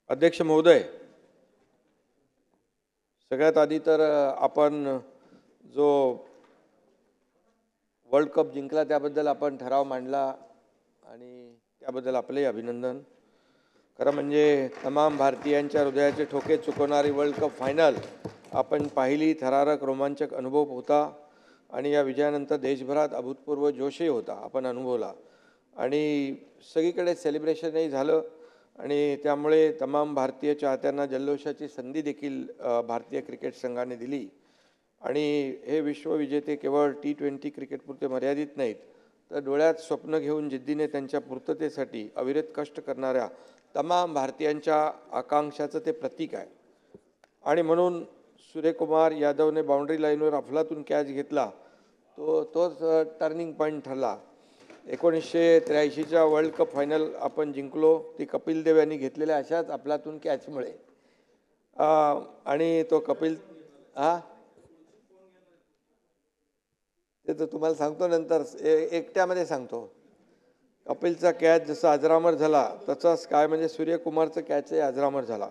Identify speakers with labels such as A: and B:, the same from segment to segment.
A: अध्यक्ष महोदय, सगळ्यात आधी तर आपण जो वर्ल्ड कप जिंकला त्याबद्दल आपण ठराव मांडला आणि त्याबद्दल आपले अभिनंदन। खरं म्हणजे तमाम भारतीयांच्या हृदयाचे ठोके चुकवणारी वर्ल्ड कप फायनल आपण पाहिली। थरारक रोमांचक अनुभव होता आणि या विजयानंतर देशभरात अभूतपूर्व जोशही होता, आपण अनुभवला आणि सगळीकडे सेलिब्रेशनही झालं आणि त्यामुळे तमाम भारतीय चाहत्यांना जल्लोषाची संधी देखील भारतीय क्रिकेट संघाने दिली। आणि हे विश्वविजेते केवळ T20 क्रिकेटपुरते मर्यादित नाहीत, तर डोळ्यात स्वप्न घेऊन जिद्दीने त्यांच्या पूर्ततेसाठी अविरत कष्ट करणाऱ्या तमाम भारतीयांच्या आकांक्षाचं ते प्रतीक आहे। आणि म्हणून सूर्यकुमार यादवने बाउंड्री लाईनवर अफलातून कॅच घेतला, तोच टर्निंग पॉईंट ठरला। 1983च्या वर्ल्ड कप फायनल आपण जिंकलो, ती कपिल देव यांनी घेतलेल्या अशाच अफलातून कॅचमुळे। आणि तो कपिल ते तर तुम्हाला सांगतो नंतर, एकट्यामध्ये सांगतो। कपिलचा कॅच जसा अजरामर झाला तसाच काय म्हणजे सूर्यकुमारचा कॅचही अजरामर झाला।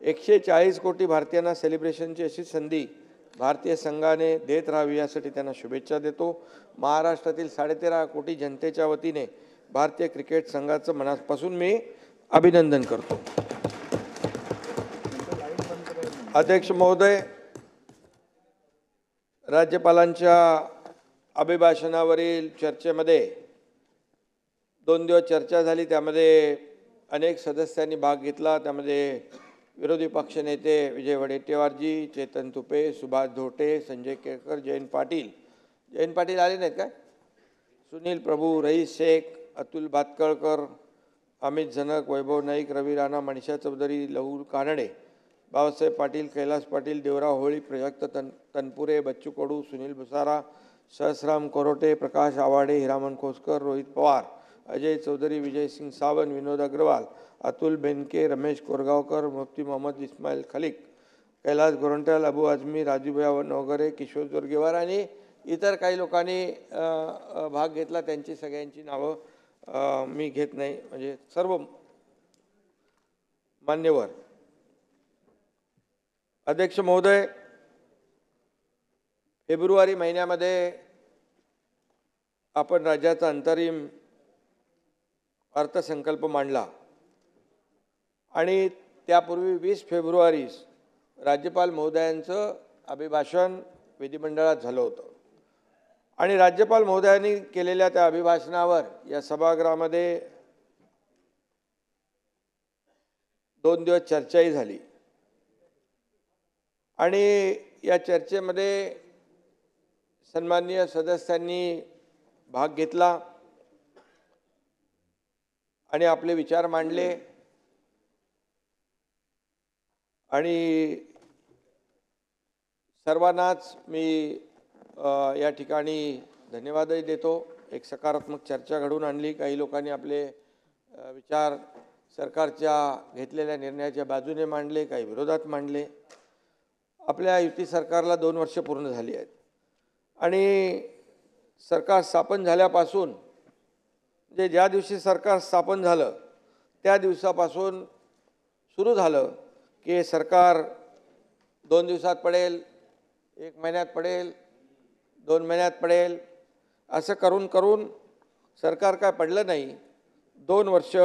A: 140 कोटी भारतीयांना सेलिब्रेशनची अशी संधी भारतीय संघाने देत राहावी यासाठी त्यांना शुभेच्छा देतो। महाराष्ट्रातील 13.5 कोटी जनतेच्या वतीने भारतीय क्रिकेट संघाचं मनापासून मी अभिनंदन करतो। अध्यक्ष महोदय, राज्यपालांच्या अभिभाषणावरील चर्चेमध्ये 2 दिवस चर्चा झाली, त्यामध्ये अनेक सदस्यांनी भाग घेतला। त्यामध्ये विरोधी पक्षनेते विजय वडेट्टीवारजी, चेतन तुपे, सुभाष धोटे, संजय केळकर, जयंत पाटील आले नाहीत काय, सुनील प्रभू, रईस शेख, अतुल भातखळकर, अमित जनक, वैभव नाईक, रवी राणा, मनीषा चौधरी, लहू कानडे, बाबासाहेब पाटील, कैलास पाटील, देवराव होळी, प्राजक्त तनपुरे, बच्चू कडू, सुनील भुसारा, सहस्राम कोरोटे, प्रकाश आवाडे, हिरामन खोसकर, रोहित पवार, अजय चौधरी, विजय सिंग सावंत, विनोद अग्रवाल, अतुल बेनके, रमेश कोरगावकर, मुफ्ती मोहम्मद इस्माईल खलिक, कैलास गोरंट्याल, अबू आझमी, राजूभाई नवगरे, किशोर जोरगेवार आणि इतर काही लोकांनी भाग घेतला। त्यांची सगळ्यांची नावं मी घेत नाही, म्हणजे सर्व मान्यवर। अध्यक्ष महोदय, फेब्रुवारी महिन्यामध्ये आपण राज्याचा अंतरिम अर्थसंकल्प मांडला आणि त्यापूर्वी 20 फेब्रुवारीस राज्यपाल महोदयांचं अभिभाषण विधिमंडळात झालं होतं आणि राज्यपाल महोदयांनी केलेल्या त्या अभिभाषणावर या सभागृहामध्ये 2 दिवस चर्चाही झाली आणि या चर्चेमध्ये सन्माननीय सदस्यांनी भाग घेतला आणि आपले विचार मांडले आणि सर्वांनाच मी या ठिकाणी धन्यवादही देतो। एक सकारात्मक चर्चा घडवून आणली। काही लोकांनी आपले विचार सरकारच्या घेतलेल्या निर्णयाच्या बाजूने मांडले, काही विरोधात मांडले। आपल्या युती सरकारला 2 वर्ष पूर्ण झाली आहेत आणि सरकार स्थापन झाल्यापासून, म्हणजे ज्या दिवशी सरकार स्थापन झालं त्या दिवसापासून सुरू झालं की सरकार 2 दिवसात पडेल, 1 महिन्यात पडेल, 2 महिन्यात पडेल, असं करून करून सरकार काय पडलं नाही। 2 वर्ष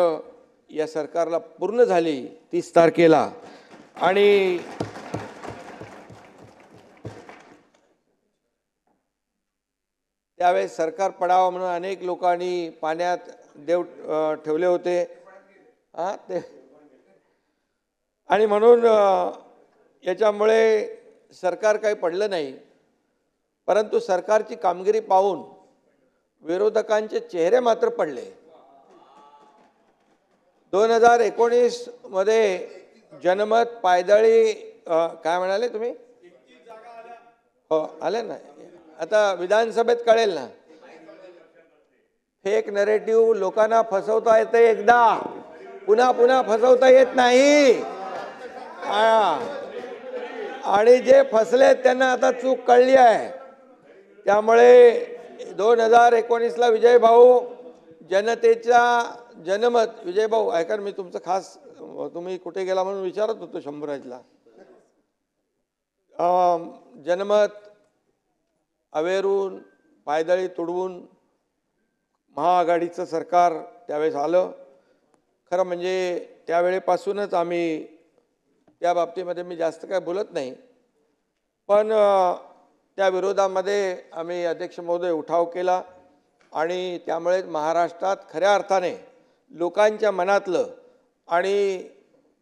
A: या सरकारला पूर्ण झाली 30 तारखेला आणि त्यावेळेस सरकार पडावं म्हणून अनेक लोकांनी पाण्यात देव ठेवले होते ते, आणि म्हणून याच्यामुळे सरकार काही पडलं नाही। परंतु सरकारची कामगिरी पाहून विरोधकांचे चेहरे मात्र पडले। 2019 मध्ये जनमत पायदळी काय म्हणाले तुम्ही? हो, आले ना, आता विधानसभेत कळेल ना। फेक नरेटिव्ह लोकांना फसवता येते, एकदा पुन्हा पुन्हा फसवता येत नाही। आणि जे फसले त्यांना आता चूक कळली आहे। त्यामुळे 2019ला विजय भाऊ जनतेचा जनमत, विजय भाऊ ऐका मी तुमचं खास तुम्ही कुठे गेला म्हणून विचारत होतो शंभूराजला. जनमत अवेरून पायदळी तुडवून महाआघाडीचं सरकार त्यावेळेस आलं. खरं म्हणजे त्यावेळेपासूनच आम्ही त्या बाबतीमध्ये मी जास्त काय बोलत नाही, पण त्या विरोधामध्ये आम्ही अध्यक्ष महोदय उठाव केला आणि त्यामुळे महाराष्ट्रात खऱ्या अर्थाने लोकांच्या मनातलं आणि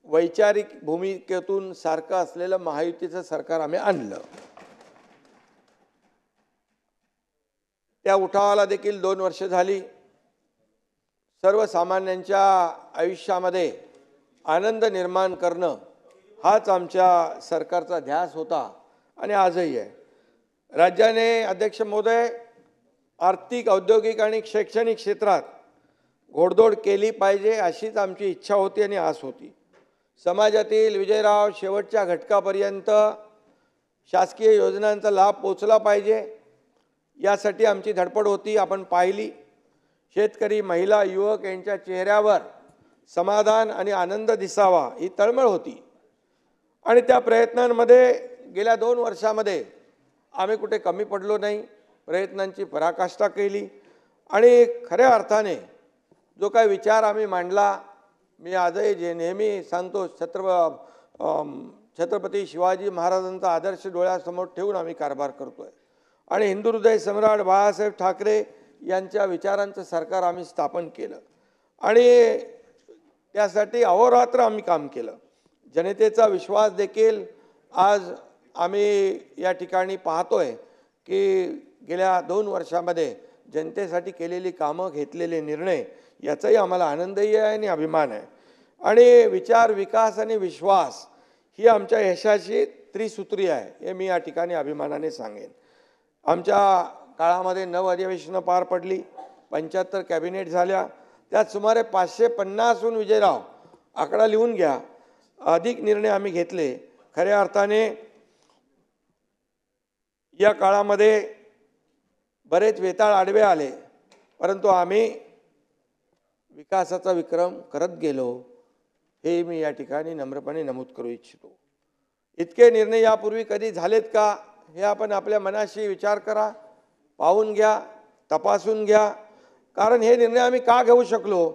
A: वैचारिक भूमिकेतून सारखं असलेलं महायुतीचं सरकार आम्ही आणलं. त्या उठावाला देखील 2 वर्ष झाली. सर्वसामान्यांच्या आयुष्यामध्ये आनंद निर्माण करणं हाच आमच्या सरकारचा ध्यास होता आणि आजही आहे. राज्याने अध्यक्ष महोदय आर्थिक, औद्योगिक आणि शैक्षणिक क्षेत्रात घोडदौड केली पाहिजे अशीच आमची इच्छा होती आणि आस होती. समाजातील विजयराव शेवटच्या घटकापर्यंत शासकीय योजनांचा लाभ पोचला पाहिजे यासाठी आमची धडपड होती. आपण पाहिली, शेतकरी, महिला, युवक यांच्या चेहऱ्यावर समाधान आणि आनंद दिसावा ही तळमळ होती आणि त्या प्रयत्नांमध्ये गेल्या 2 वर्षामध्ये आम्ही कुठे कमी पडलो नाही. प्रयत्नांची पराकाष्ठा केली आणि खऱ्या अर्थाने जो काही विचार आम्ही मांडला, मी आजही जे नेहमी सांगतो, छत्रपती शिवाजी महाराजांचा आदर्श डोळ्यासमोर ठेवून आम्ही कारभार करतोय आणि हिंदू हृदय सम्राट बाळासाहेब ठाकरे यांच्या विचारांचं सरकार आम्ही स्थापन केलं आणि त्यासाठी अहोरात्र आम्ही काम केलं. जनतेचा विश्वास देखील आज आम्ही या ठिकाणी पाहतोय की गेल्या 2 वर्षामध्ये जनतेसाठी केलेली कामं, घेतलेले निर्णय याचाही आम्हाला आनंदही आहे आणि अभिमान आहे. आणि विचार, विकास आणि विश्वास ही आमच्या यशाची त्रिसूत्री आहे हे मी या ठिकाणी अभिमानाने सांगेन. आमच्या काळामध्ये 9 अधिवेशनं पार पडली, 75 कॅबिनेट झाल्या, त्यात सुमारे 550हून विजयराव आकडा लिहून घ्या अधिक निर्णय आम्ही घेतले. खऱ्या अर्थाने या काळामध्ये बरेच वेताळ आडवे आले, परंतु आम्ही विकासाचा विक्रम करत गेलो हे मी या ठिकाणी नम्रपणे नमूद करू इच्छितो. इतके निर्णय यापूर्वी कधी झालेत का हे आपण आपल्या मनाशी विचार करा, पाहून घ्या, तपासून घ्या. कारण हे निर्णय आम्ही का घेऊ शकलो?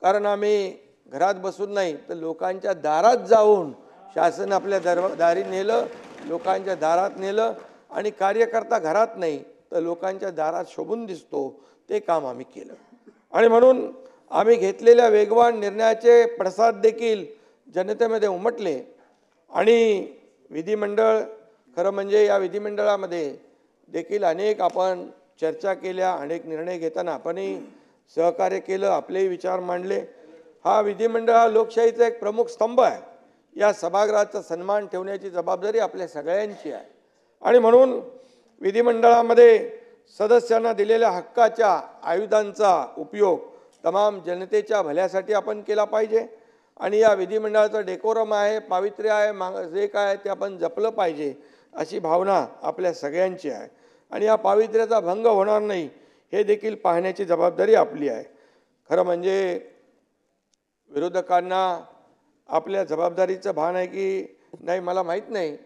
A: कारण आम्ही घरात बसून नाही तर लोकांच्या दारात जाऊन, शासन आपल्या दारी नेलं, लोकांच्या दारात नेलं आणि कार्यकर्ता घरात नाही तर लोकांच्या दारात शोभून दिसतो ते काम आम्ही केलं. आणि म्हणून आम्ही घेतलेल्या वेगवान निर्णयाचे पडसाद देखील जनतेमध्ये उमटले आणि विधिमंडळ, खरं म्हणजे या विधिमंडळामध्ये देखील अनेक आपण चर्चा केल्या, अनेक निर्णय घेताना आपणही सहकार्य केलं, आपलेही विचार मांडले. हा विधिमंडळ हा लोकशाहीचा एक प्रमुख स्तंभ आहे. या सभागृहाचा सन्मान ठेवण्याची जबाबदारी आपल्या सगळ्यांची आहे आणि म्हणून विधिमंडळामध्ये सदस्यांना दिलेल्या हक्काच्या आयुधांचा उपयोग तमाम जनतेच्या भल्यासाठी आपण केला पाहिजे आणि या विधिमंडळाचं डेकोरम आहे, पावित्र्य आहे, जे काय आहे ते आपण जपलं पाहिजे अशी भावना आपल्या सगळ्यांची आहे आणि या पावित्र्याचा भंग होणार नाही हे देखील पाहण्याची जबाबदारी आपली आहे. खरं म्हणजे विरोधकांना आपल्या जबाबदारीचं भान आहे की नाही मला माहीत नाही,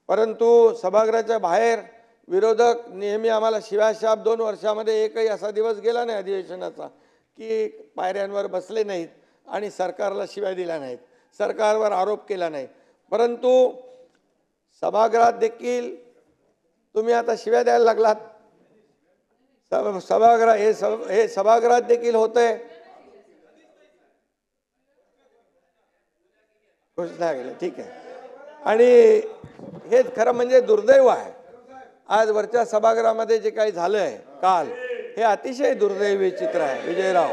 A: परंतु सभागृहाच्या बाहेर विरोधक नेहमी आम्हाला शिव्याशाप, 2 वर्षामध्ये एकही असा दिवस गेला नाही अधिवेशनाचा की पायऱ्यांवर बसले नाहीत आणि सरकारला शिव्या दिल्या नाहीत, सरकारवर आरोप केला नाही. परंतु सभागृहात देखील तुम्ही आता शिव्या द्यायला लागलात. सभागृह हे सभागृहात देखील होतंय. घोषणा केली, ठीक आहे. आणि हे खरं म्हणजे दुर्दैव आहे. आज वरच्या सभागृहामध्ये जे काही झालं आहे काल, हे अतिशय दुर्दैवी चित्र आहे विजयराव.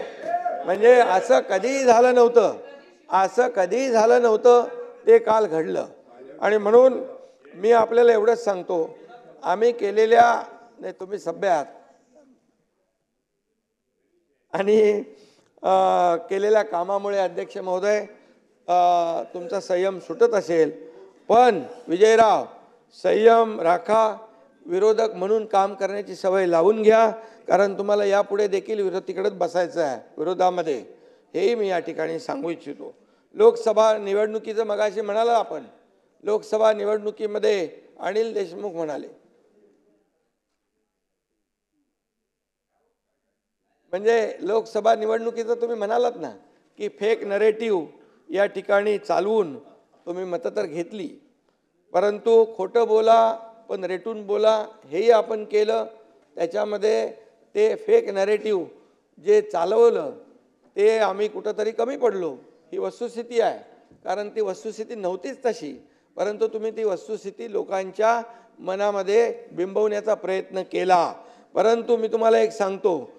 A: म्हणजे असं कधीही झालं नव्हतं, असं कधीही झालं नव्हतं ते काल घडलं. आणि म्हणून मी आपल्याला एवढंच सांगतो, आम्ही केलेल्या, नाही तुम्ही सभ्य आहात आणि केलेल्या कामामुळे अध्यक्ष महोदय तुमचा संयम सुटत असेल, पण विजयराव संयम राखा, विरोधक म्हणून काम करण्याची सवय लावून घ्या, कारण तुम्हाला यापुढे देखील विरोधीकडे बसायचं आहे विरोधामध्ये, हेही मी या ठिकाणी सांगू इच्छितो. लोकसभा निवडणुकीचं मगाशी म्हणाला आपण, लोकसभा निवडणुकीमध्ये अनिल देशमुख म्हणाले, म्हणजे लोकसभा निवडणुकीचं तुम्ही म्हणालात ना की फेक नरेटिव्ह या ठिकाणी चालवून तुम्ही मतं तर घेतली, परंतु खोटं बोला पण रेटून बोला हेही आपण केलं. त्याच्यामध्ये ते फेक नरेटिव्ह जे चालवलं ते आम्ही कुठंतरी कमी पडलो, ही वस्तुस्थिती आहे. कारण ती वस्तुस्थिती नव्हतीच तशी, परंतु तुम्ही ती वस्तुस्थिती लोकांच्या मनामध्ये बिंबवण्याचा प्रयत्न केला. परंतु मी तुम्हाला एक सांगतो,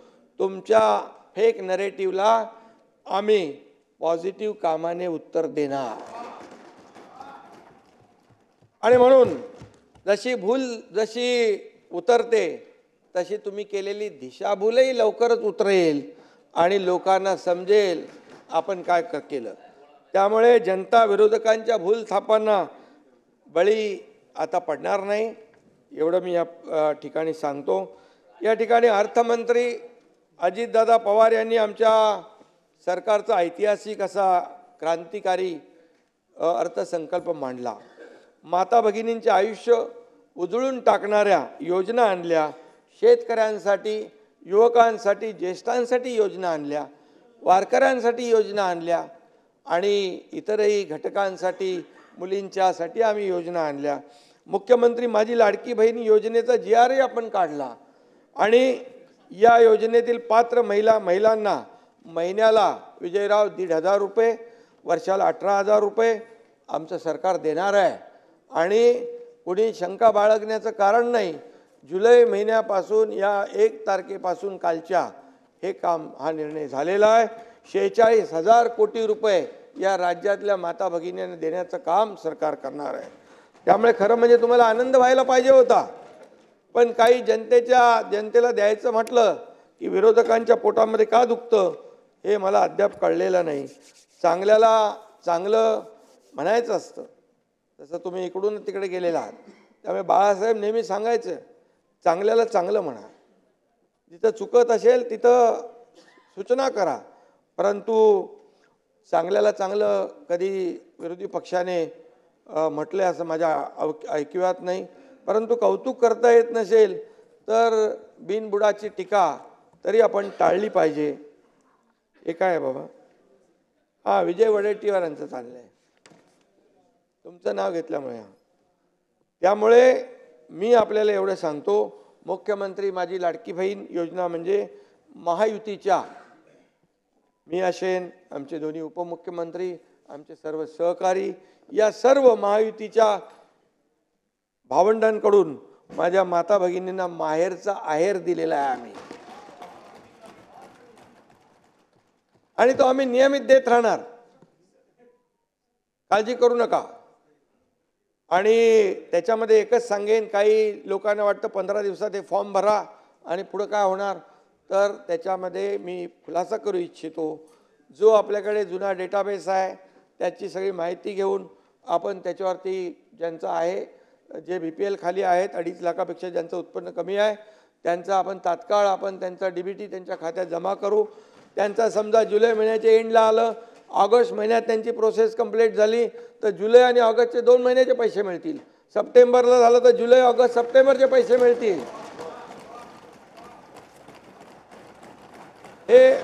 A: तुमच्या फेक नरेटिव्हला आम्ही पॉझिटिव्ह कामाने उत्तर देणार. आणि म्हणून जशी उतरते तशी तुम्ही केलेली दिशाभूलही लवकरच उतरेल आणि लोकांना समजेल आपण काय केलं. त्यामुळे जनता विरोधकांच्या भूल थापांना बळी आता पडणार नाही, एवढं मी या ठिकाणी सांगतो. या ठिकाणी अर्थमंत्री अजितदादा पवार यांनी आमच्या सरकारचा ऐतिहासिक असा क्रांतिकारी अर्थसंकल्प मांडला. माता भगिनींचे आयुष्य उजळून टाकणाऱ्या योजना आणल्या, शेतकऱ्यांसाठी, युवकांसाठी, ज्येष्ठांसाठी योजना आणल्या, वारकऱ्यांसाठी योजना आणल्या आणि इतरही घटकांसाठी, मुलींच्यासाठी आम्ही योजना आणल्या. मुख्यमंत्री माझी लाडकी बहीण योजनेचा GRही आपण काढला आणि या योजनेतील पात्र महिलांना महिन्याला विजयराव 1,500 रुपये, वर्षाला 18,000 रुपये आमचं सरकार देणार आहे. आणि कुणी शंका बाळगण्याचं कारण नाही, जुलै महिन्यापासून या 1 तारखेपासून कालच्या हे काम हा निर्णय झालेला आहे. 46,000 कोटी रुपये या राज्यातल्या माता भगिनींना देण्याचं काम सरकार करणार आहे. त्यामुळे खरं म्हणजे तुम्हाला आनंद व्हायला पाहिजे होता, पण काही जनतेला द्यायचं म्हटलं की विरोधकांच्या पोटामध्ये का दुखतं हे मला अद्याप कळलेलं नाही. चांगल्याला चांगलं म्हणायचं असतं, तसं तुम्ही इकडून तिकडे गेलेला आहात. त्यामुळे बाळासाहेब नेहमी सांगायचं, चांगल्याला चांगलं म्हणा, जिथं चुकत असेल तिथं सूचना करा, परंतु चांगल्याला चांगलं कधी विरोधी पक्षाने म्हटलं असं माझ्या ऐकिवात नाही. परंतु कौतुक करता येत नसेल तर बिनबुडाची टीका तरी आपण टाळली पाहिजे. हे काय बाबा, हां विजय वडेट्टीवारांचं चाललं आहे तुमचं नाव घेतल्यामुळे. त्यामुळे मी आपल्याला एवढं सांगतो, मुख्यमंत्री माझी लाडकी बहीण योजना म्हणजे महायुतीच्या, मी असेन, आमचे दोन्ही उपमुख्यमंत्री, आमचे सर्व सहकारी, या सर्व महायुतीच्या भावंडांकडून माझ्या माता भगिनींना माहेरचा आहेर दिलेला आहे आम्ही, आणि तो आम्ही नियमित देत राहणार, काळजी करू नका. आणि त्याच्यामध्ये एकच सांगेन, काही लोकांना वाटतं 15 दिवसात हे फॉर्म भरा आणि पुढं काय होणार, तर त्याच्यामध्ये मी खुलासा करू इच्छितो. जो आपल्याकडे जुना डेटाबेस आहे त्याची सगळी माहिती घेऊन आपण त्याच्यावरती ज्यांचं आहे, जे BPL खाली आहेत, 2.5 लाखापेक्षा ज्यांचं उत्पन्न कमी आहे, त्यांचा आपण तात्काळ त्यांचा DBT त्यांच्या खात्यात जमा करू. त्यांचा समजा जुलै महिन्याच्या एंडला आलं, ऑगस्ट महिन्यात त्यांची प्रोसेस कंप्लीट झाली तर जुलै आणि ऑगस्टचे 2 महिन्याचे पैसे मिळतील. सप्टेंबरला झालं तर जुलै, ऑगस्ट, सप्टेंबरचे पैसे मिळतील. हे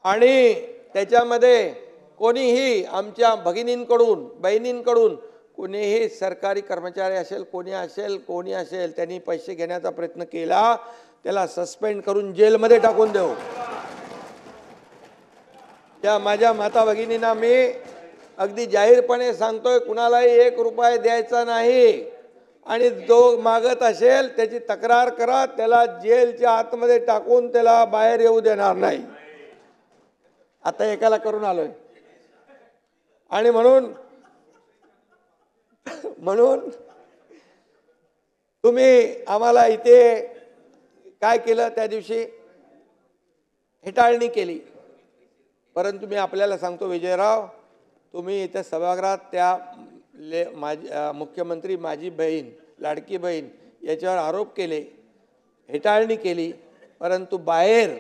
A: आणि त्याच्यामध्ये कोणीही आमच्या भगिनींकडून, बहिणींकडून कोणीही सरकारी कर्मचारी असेल, कोणी असेल त्यांनी पैसे घेण्याचा प्रयत्न केला, त्याला सस्पेंड करून जेलमध्ये टाकून देऊ. त्या माझ्या माता भगिनींना मी अगदी जाहीरपणे सांगतोय, कुणालाही 1 रुपया द्यायचा नाही, आणि जो मागत असेल त्याची तक्रार करा, त्याला जेलच्या आतमध्ये टाकून त्याला बाहेर येऊ देणार नाही. आता एकाला करून आलोय. आणि म्हणून तुम्ही आम्हाला इथे काय केलं, त्या दिवशी हेटाळणी केली. परंतु मी आपल्याला सांगतो विजयराव, तुम्ही इथे सभागृहात त्या मुख्यमंत्री माझी बहीण, लाडकी बहीण याच्यावर आरोप केले, हेटाळणी केली, परंतु बाहेर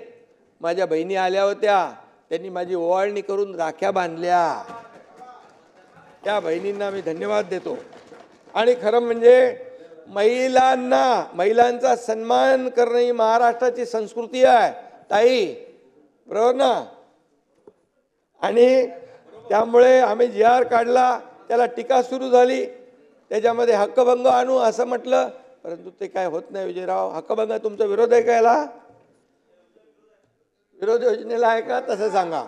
A: माझ्या बहिणी आल्या होत्या, त्यांनी माझी ओवाळणी करून राख्या बांधल्या. त्या बहिणींना मी धन्यवाद देतो. आणि खरं म्हणजे महिलांचा सन्मान करणं ही महाराष्ट्राची संस्कृती आहे ताई, बरोबर ना? आणि त्यामुळे आम्ही जी आर काढला, त्याला टीका सुरू झाली, त्याच्यामध्ये हक्कभंग आणू असं म्हटलं, परंतु ते काय होत नाही. विजयराव, हक्कभंग तुमचा विरोध आहे का याला? विरोध योजनेला आहे का तसं सांगा.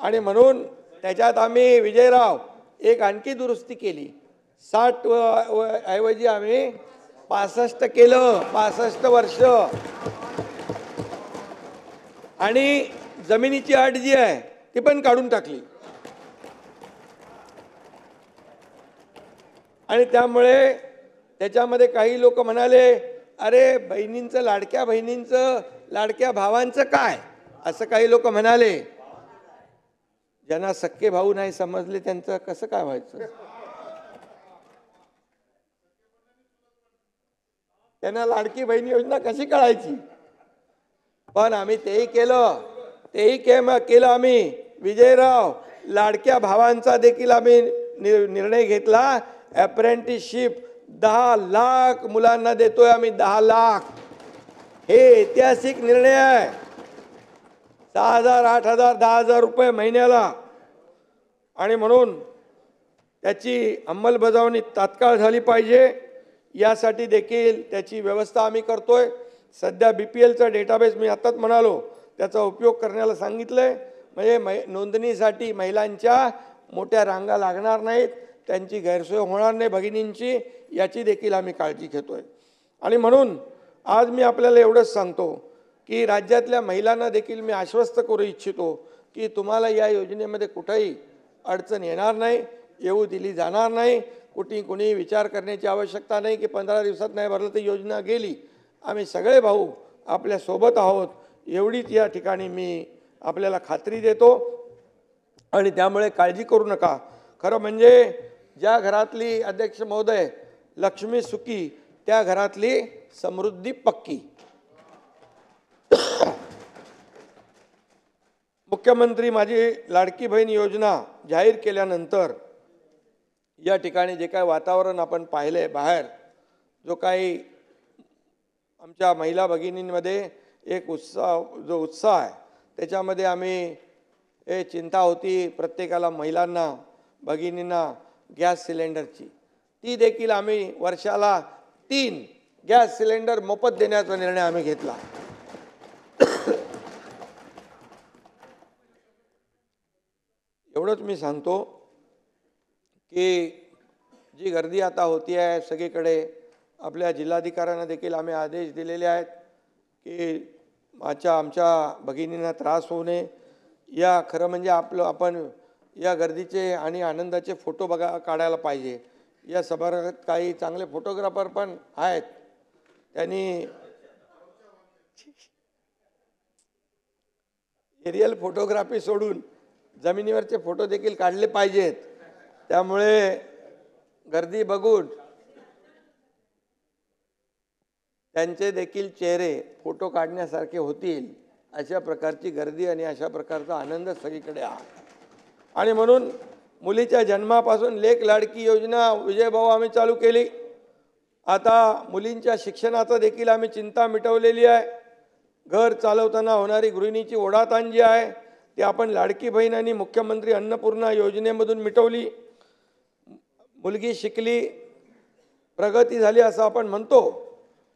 A: आणि म्हणून त्याच्यात आम्ही विजयराव एक आणखी दुरुस्ती केली. 60 ऐवजी आम्ही 65 केलं, 65 वर्ष. आणि जमिनीची अट जी आहे ती पण काढून टाकली. आणि त्यामुळे त्याच्यामध्ये काही लोक म्हणाले, अरे बहिणींचं, लाडक्या बहिणींचं, लाडक्या भावांचं काय, असं काही लोक म्हणाले. ज्यांना सख्खे भाऊ नाही समजले त्यांचं कसं काय व्हायचं? त्यांना लाडकी बहीण योजना कशी कळायची? पण आम्ही तेही केलं आम्ही विजयराव. लाडक्या भावांचा देखील आम्ही निर्णय घेतला. अप्रेंटिसशिप 10 लाख मुलांना देतोय आम्ही, 10 लाख. हे ऐतिहासिक निर्णय आहे. 6,000, 8,000, 10,000 रुपये महिन्याला. आणि म्हणून त्याची अंमलबजावणी तात्काळ झाली पाहिजे. यासाठी देखील त्याची व्यवस्था आम्ही करतोय. सध्या BPLचा डेटाबेस मी आताच म्हणालो त्याचा उपयोग करण्याला सांगितलंय. म्हणजे नोंदणीसाठी महिलांच्या मोठ्या रांगा लागणार नाहीत, त्यांची गैरसोय होणार नाही भगिनींची, याची देखील आम्ही काळजी घेतोय. आणि म्हणून आज मी आपल्याला एवढंच सांगतो की राज्यातल्या महिलांना देखील मी आश्वस्त करू इच्छितो की तुम्हाला या योजनेमध्ये कुठेही अडचण येणार नाही, येऊ दिली जाणार नाही. कुणी विचार करण्याची आवश्यकता नाही की 15 दिवसात नाही भरलं तर योजना गेली. आम्ही सगळे भाऊ आपल्या सोबत आहोत, एवढीच या ठिकाणी मी आपल्याला खात्री देतो. आणि त्यामुळे काळजी करू नका. खरं म्हणजे ज्या घरातली, अध्यक्ष महोदय, लक्ष्मी सुखी, त्या घरातली समृद्धी पक्की. मुख्यमंत्री माझी लाडकी बहीण योजना जाहीर केल्यानंतर या ठिकाणी जे काही वातावरण आपण पाहिलंय बाहेर, जो काही आमच्या महिला भगिनींमध्ये एक उत्साह आहे, त्याच्यामध्ये आम्ही चिंता होती प्रत्येकाला, महिलांना, भगिनींना गॅस सिलेंडरची, ती देखील आम्ही वर्षाला 3 गॅस सिलेंडर मोफत देण्याचा निर्णय आम्ही घेतला. एवढंच मी सांगतो की जी गर्दी आता होती आहे सगळीकडे, आपल्या जिल्हाधिकाऱ्यांना देखील आम्ही आदेश दिलेले आहेत की आमच्या भगिनींना त्रास होऊ नये. या खरं म्हणजे आपण या गर्दीचे आणि आनंदाचे फोटो काढायला पाहिजे. या सभागृहात काही चांगले फोटोग्राफर पण आहेत, त्यांनी एरियल फोटोग्राफी सोडून जमिनीवरचे फोटो देखील काढले पाहिजेत. त्यामुळे गर्दी बघून त्यांचे देखील चेहरे फोटो काढण्यासारखे होतील, अशा प्रकारची गर्दी आणि अशा प्रकारचा आनंद सगळीकडे आहे. आणि म्हणून मुलीच्या जन्मापासून लेक लाडकी योजना विजयभाऊ आम्ही चालू केली. आता मुलींच्या शिक्षणाचा देखील आम्ही चिंता मिटवलेली आहे. घर चालवताना होणारी गृहिणीची ओढाताण जी आहे ती आपण लाडकी बहीण आणि मुख्यमंत्री अन्नपूर्णा योजनेमधून मिटवली. मुलगी शिकली, प्रगती झाली असं आपण म्हणतो,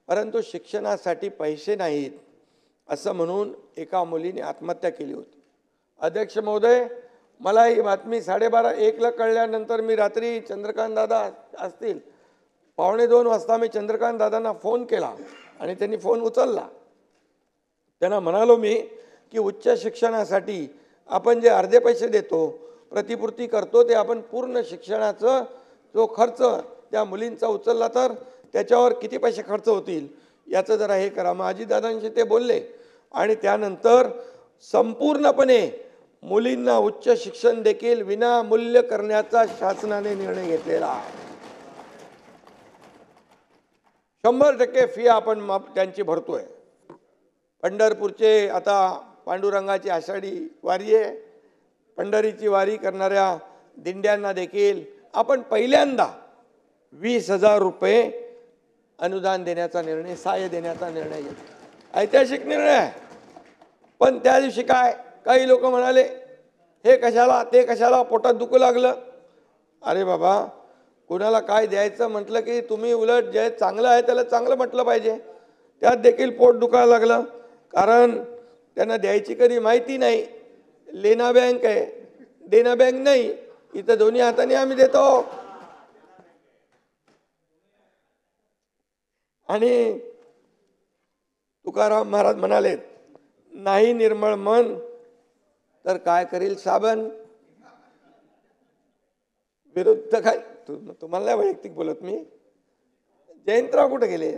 A: परंतु शिक्षणासाठी पैसे नाहीत असं म्हणून एका मुलीने आत्महत्या केली होती. अध्यक्ष महोदय, मला ही बातमी 12:30-1ला कळल्यानंतर मी रात्री चंद्रकांत दादा असतील 1:45 वाजता मी चंद्रकांत दादांना फोन केला आणि त्यांनी फोन उचलला. त्यांना म्हणालो मी की उच्च शिक्षणासाठी आपण जे अर्धे पैसे देतो, प्रतिपूर्ती करतो, ते आपण पूर्ण शिक्षणाचा जो खर्च त्या मुलींचा उचलला तर त्याच्यावर किती पैसे खर्च होतील याचं जरा हे करा. मग अजितदादांशी ते बोलले आणि त्यानंतर संपूर्णपणे मुलींना उच्च शिक्षण देखील विनामूल्य करण्याचा शासनाने निर्णय घेतलेला आहे. 100% फी आपण त्यांची भरतोय. पंढरपूरचे आता पांडुरंगाची आषाढी वारी आहे, पंढरीची वारी करणाऱ्या दिंड्यांना देखील आपण पहिल्यांदा 20,000 रुपये अनुदान देण्याचा निर्णय, सहाय्य देण्याचा निर्णय घेतला. ऐतिहासिक निर्णय आहे. पण त्या दिवशी काय काही लोक म्हणाले, हे कशाला ते कशाला, पोटात दुखू लागलं. अरे बाबा, कुणाला काय द्यायचं म्हटलं की तुम्ही उलट जे चांगलं आहे त्याला चांगलं म्हटलं पाहिजे. त्यात देखील पोट दुखायला लागलं, कारण त्यांना द्यायची कधी माहिती नाही. लेना बँक आहे, देना बँक नाही. इथं दोन्ही हाताने आम्ही देतो. आणि तुकाराम महाराज म्हणाले, नाही निर्मळ मन तर काय करील साबण. विरुद्ध काय, तुम्हाला नाही वैयक्तिक बोलत मी. जयंतराव कुठे गेले?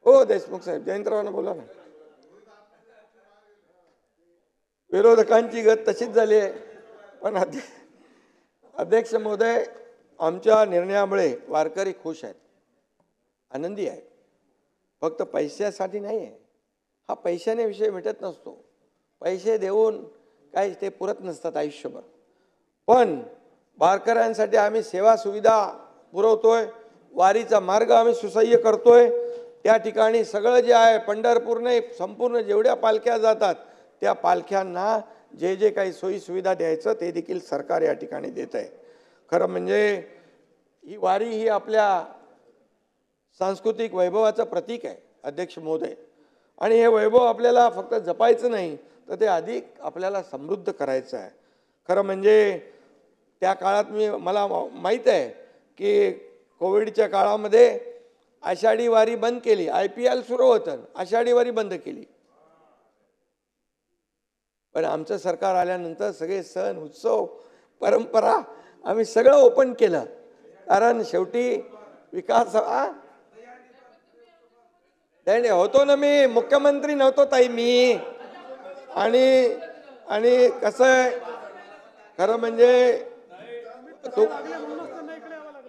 A: हो देशमुख साहेब, जयंतरावांना बोला ना. विरोधकांची गत तशीच झाली आहे. पण अध्यक्ष महोदय, आमच्या निर्णयामुळे वारकरी खुश आहेत, आनंदी आहे. फक्त पैशासाठी नाही आहे. हा पैशाने विषय मिटत नसतो. पैसे देऊन काही ते पुरत नसतात आयुष्यभर. पण वारकऱ्यांसाठी आम्ही सेवा सुविधा पुरवतोय, वारीचा मार्ग आम्ही सुसह्य करतोय. त्या ठिकाणी सगळं जे आहे, पंढरपूरने संपूर्ण जेवढ्या पालख्या जातात त्या पालख्यांना जे जे काही सोयी सुविधा द्यायचं ते देखील सरकार या ठिकाणी देत आहे. खरं म्हणजे ही वारी ही आपल्या सांस्कृतिक वैभवाचं प्रतीक आहे अध्यक्ष महोदय. आणि हे वैभव आपल्याला फक्त जपायचं नाही, तर ते अधिक आपल्याला समृद्ध करायचं आहे. खरं म्हणजे त्या काळात मला माहीत आहे की कोविडच्या काळामध्ये आषाढी वारी बंद केली. IPL सुरू होतं, आषाढी वारी बंद केली. पण आमचं सरकार आल्यानंतर सगळे सण उत्सव परंपरा आम्ही सगळं ओपन केलं. कारण शेवटी विकास होतो ना. मी मुख्यमंत्री नव्हतो ताई मी. आणि कसं आहे, खरं म्हणजे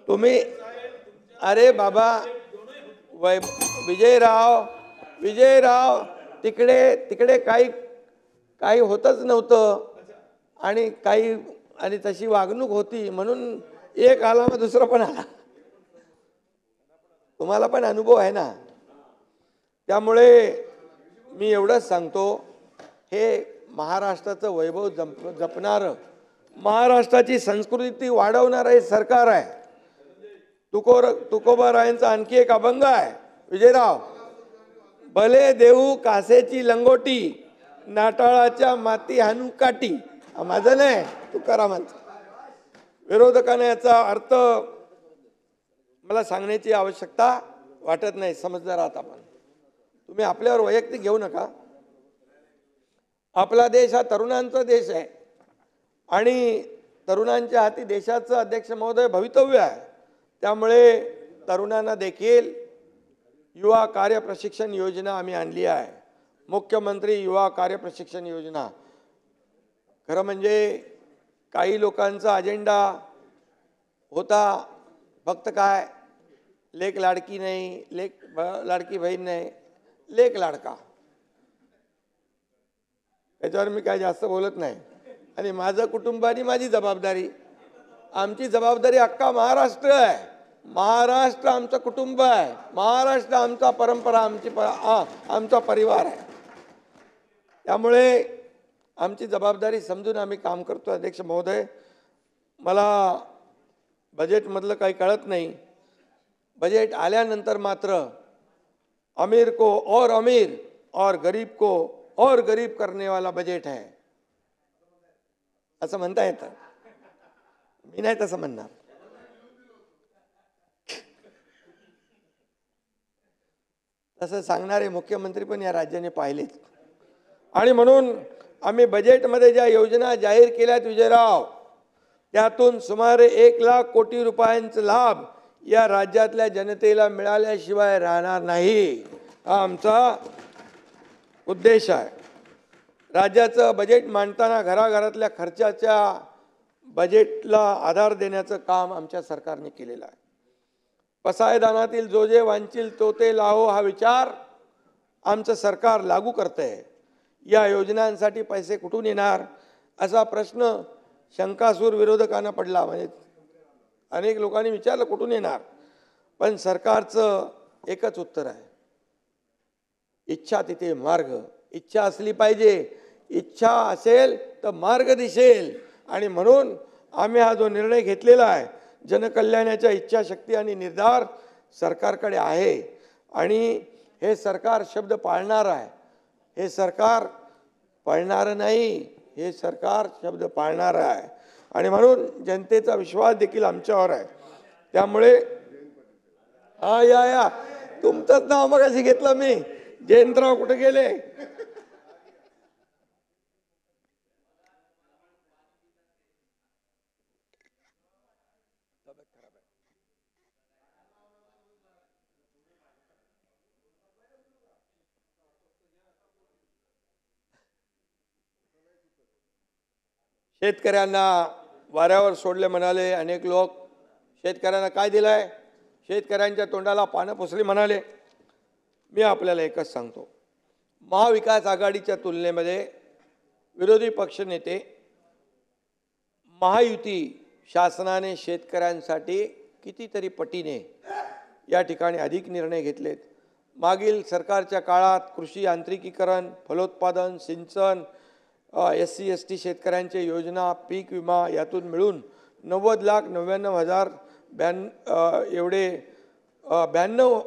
A: तुम्ही, अरे बाबा विजयराव तिकडे काही होतच नव्हतं. आणि तशी वागणूक होती म्हणून एक आला मग दुसरा पण आला. तुम्हाला पण अनुभव आहे ना. त्यामुळे मी एवढंच सांगतो, हे महाराष्ट्राचं वैभव जपणारं, महाराष्ट्राची संस्कृती वाढवणारं हे सरकार आहे. तुकोबारायांचा आणखी एक अभंग आहे विजयराव, भले देऊ कासेची लंगोटी, नाटाळाच्या माती हाणू काठी. माझं नाही, तुकारामांचं. विरोधकांना याचा अर्थ मला सांगण्याची आवश्यकता वाटत नाही. समजदार आहात आपण. तुम्ही आपल्यावर वैयक्तिक घेऊ नका. आपला देश हा तरुणांचा देश आहे आणि तरुणांच्या हाती देशाचं अध्यक्ष महोदय भवितव्य आहे. त्यामुळे तरुणांना देखील युवा कार्य प्रशिक्षण योजना आम्ही आणली आहे, मुख्यमंत्री युवा कार्य प्रशिक्षण योजना. खरं म्हणजे काही लोकांचा अजेंडा होता फक्त काय, लेक लाडकी नाही, लाडकी बहीण नाही, लेक लाडका. त्याच्यावर मी काय जास्त बोलत नाही. आणि माझं कुटुंब आणि माझी जबाबदारी, आमची जबाबदारी अख्खा महाराष्ट्र आहे. महाराष्ट्र आमचं कुटुंब आहे, महाराष्ट्र आमचा परंपरा, आमचा परिवार आहे. त्यामुळे आमची जबाबदारी समजून आम्ही काम करतो. अध्यक्ष महोदय, मला बजेटमधलं काही कळत नाही. बजेट आल्यानंतर मात्र अमीर को और अमीर और गरीब को और गरीब करने वाला बजेट है असं म्हणता येतं. मी नाही तसं म्हणणार. तसं सांगणारे मुख्यमंत्री पण या राज्याने पाहिलेत. आणि म्हणून आम्ही बजेटमध्ये ज्या योजना जाहीर केल्यात विजयराव, त्यातून सुमारे 1 लाख कोटी रुपयांचा लाभ या राज्यातल्या जनतेला मिळाल्याशिवाय राहणार नाही, हा आमचा उद्देश आहे. राज्याचं बजेट मांडताना घराघरातल्या खर्चाच्या बजेटला आधार देण्याचं काम आमच्या सरकारने केलेलं आहे. पसायदानातील जो जे वांचील तो ते लाहो हा विचार आमचं सरकार लागू करतंय, या योजनांसाठी पैसे कुठून येणार असा प्रश्न शंकासूर विरोधकांना पडला. म्हणजे अनेक लोकांनी विचारलं कुठून येणार, पण सरकारचं एकच उत्तर आहे, इच्छा तिथे मार्ग. इच्छा असली पाहिजे, इच्छा असेल तर मार्ग दिसेल. आणि म्हणून आम्ही हा जो निर्णय घेतलेला आहे, जनकल्याणाच्या इच्छाशक्ती आणि निर्धार सरकारकडे आहे आणि हे सरकार शब्द पाळणार आहे. हे सरकार पळणार नाही, हे सरकार शब्द पाळणार आहे. आणि म्हणून जनतेचा विश्वास देखील आमच्यावर आहे. त्यामुळे या तुमचंच नाव मगाशी घेतलं मी. जयंतराव कुठे गेले? शेतकऱ्यांना वाऱ्यावर सोडले म्हणाले अनेक लोक. शेतकऱ्यांना काय दिलंय? शेतकऱ्यांच्या तोंडाला पानं पुसली म्हणाले. मी आपल्याला एकच सांगतो, महाविकास आघाडीच्या तुलनेमध्ये विरोधी पक्षनेते महायुती शासनाने शेतकऱ्यांसाठी कितीतरी पटीने या ठिकाणी अधिक निर्णय घेतलेत. मागील सरकारच्या काळात कृषी यांत्रिकीकरण, फलोत्पादन, सिंचन, SC ST शेतकऱ्यांचे योजना, पीक विमा यातून मिळून 90,99,000 एवढे 92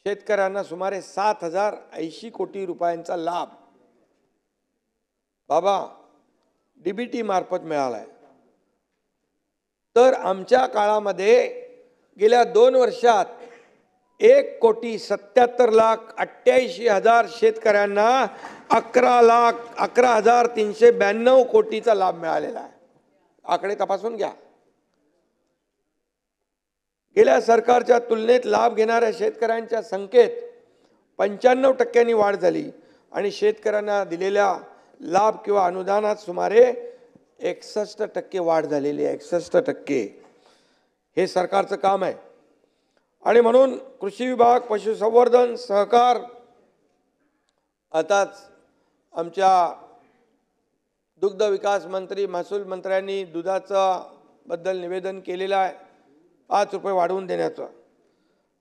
A: शेतकऱ्यांना सुमारे 7,080 कोटी रुपयांचा लाभ बाबा DBT मार्फत मिळाला आहे. तर आमच्या काळामध्ये गेल्या 2 वर्षात 1,77,88,000 शेतकऱ्यांना 11,0392 कोटीचा लाभ मिळालेला आहे. आकडे तपासून घ्या. गेल्या सरकारच्या तुलनेत लाभ घेणाऱ्या शेतकऱ्यांच्या संख्येत 95% वाढ झाली आणि शेतकऱ्यांना दिलेल्या लाभ किंवा अनुदानात सुमारे 61% वाढ झालेली आहे. 61% हे सरकारचं काम आहे. आणि म्हणून कृषी विभाग, पशुसंवर्धन, सहकार, आताच आमच्या दुग्ध विकास मंत्री, महसूल मंत्र्यांनी दुधाचा बद्दल निवेदन केलेलं आहे, 5 रुपये वाढवून देण्याचं.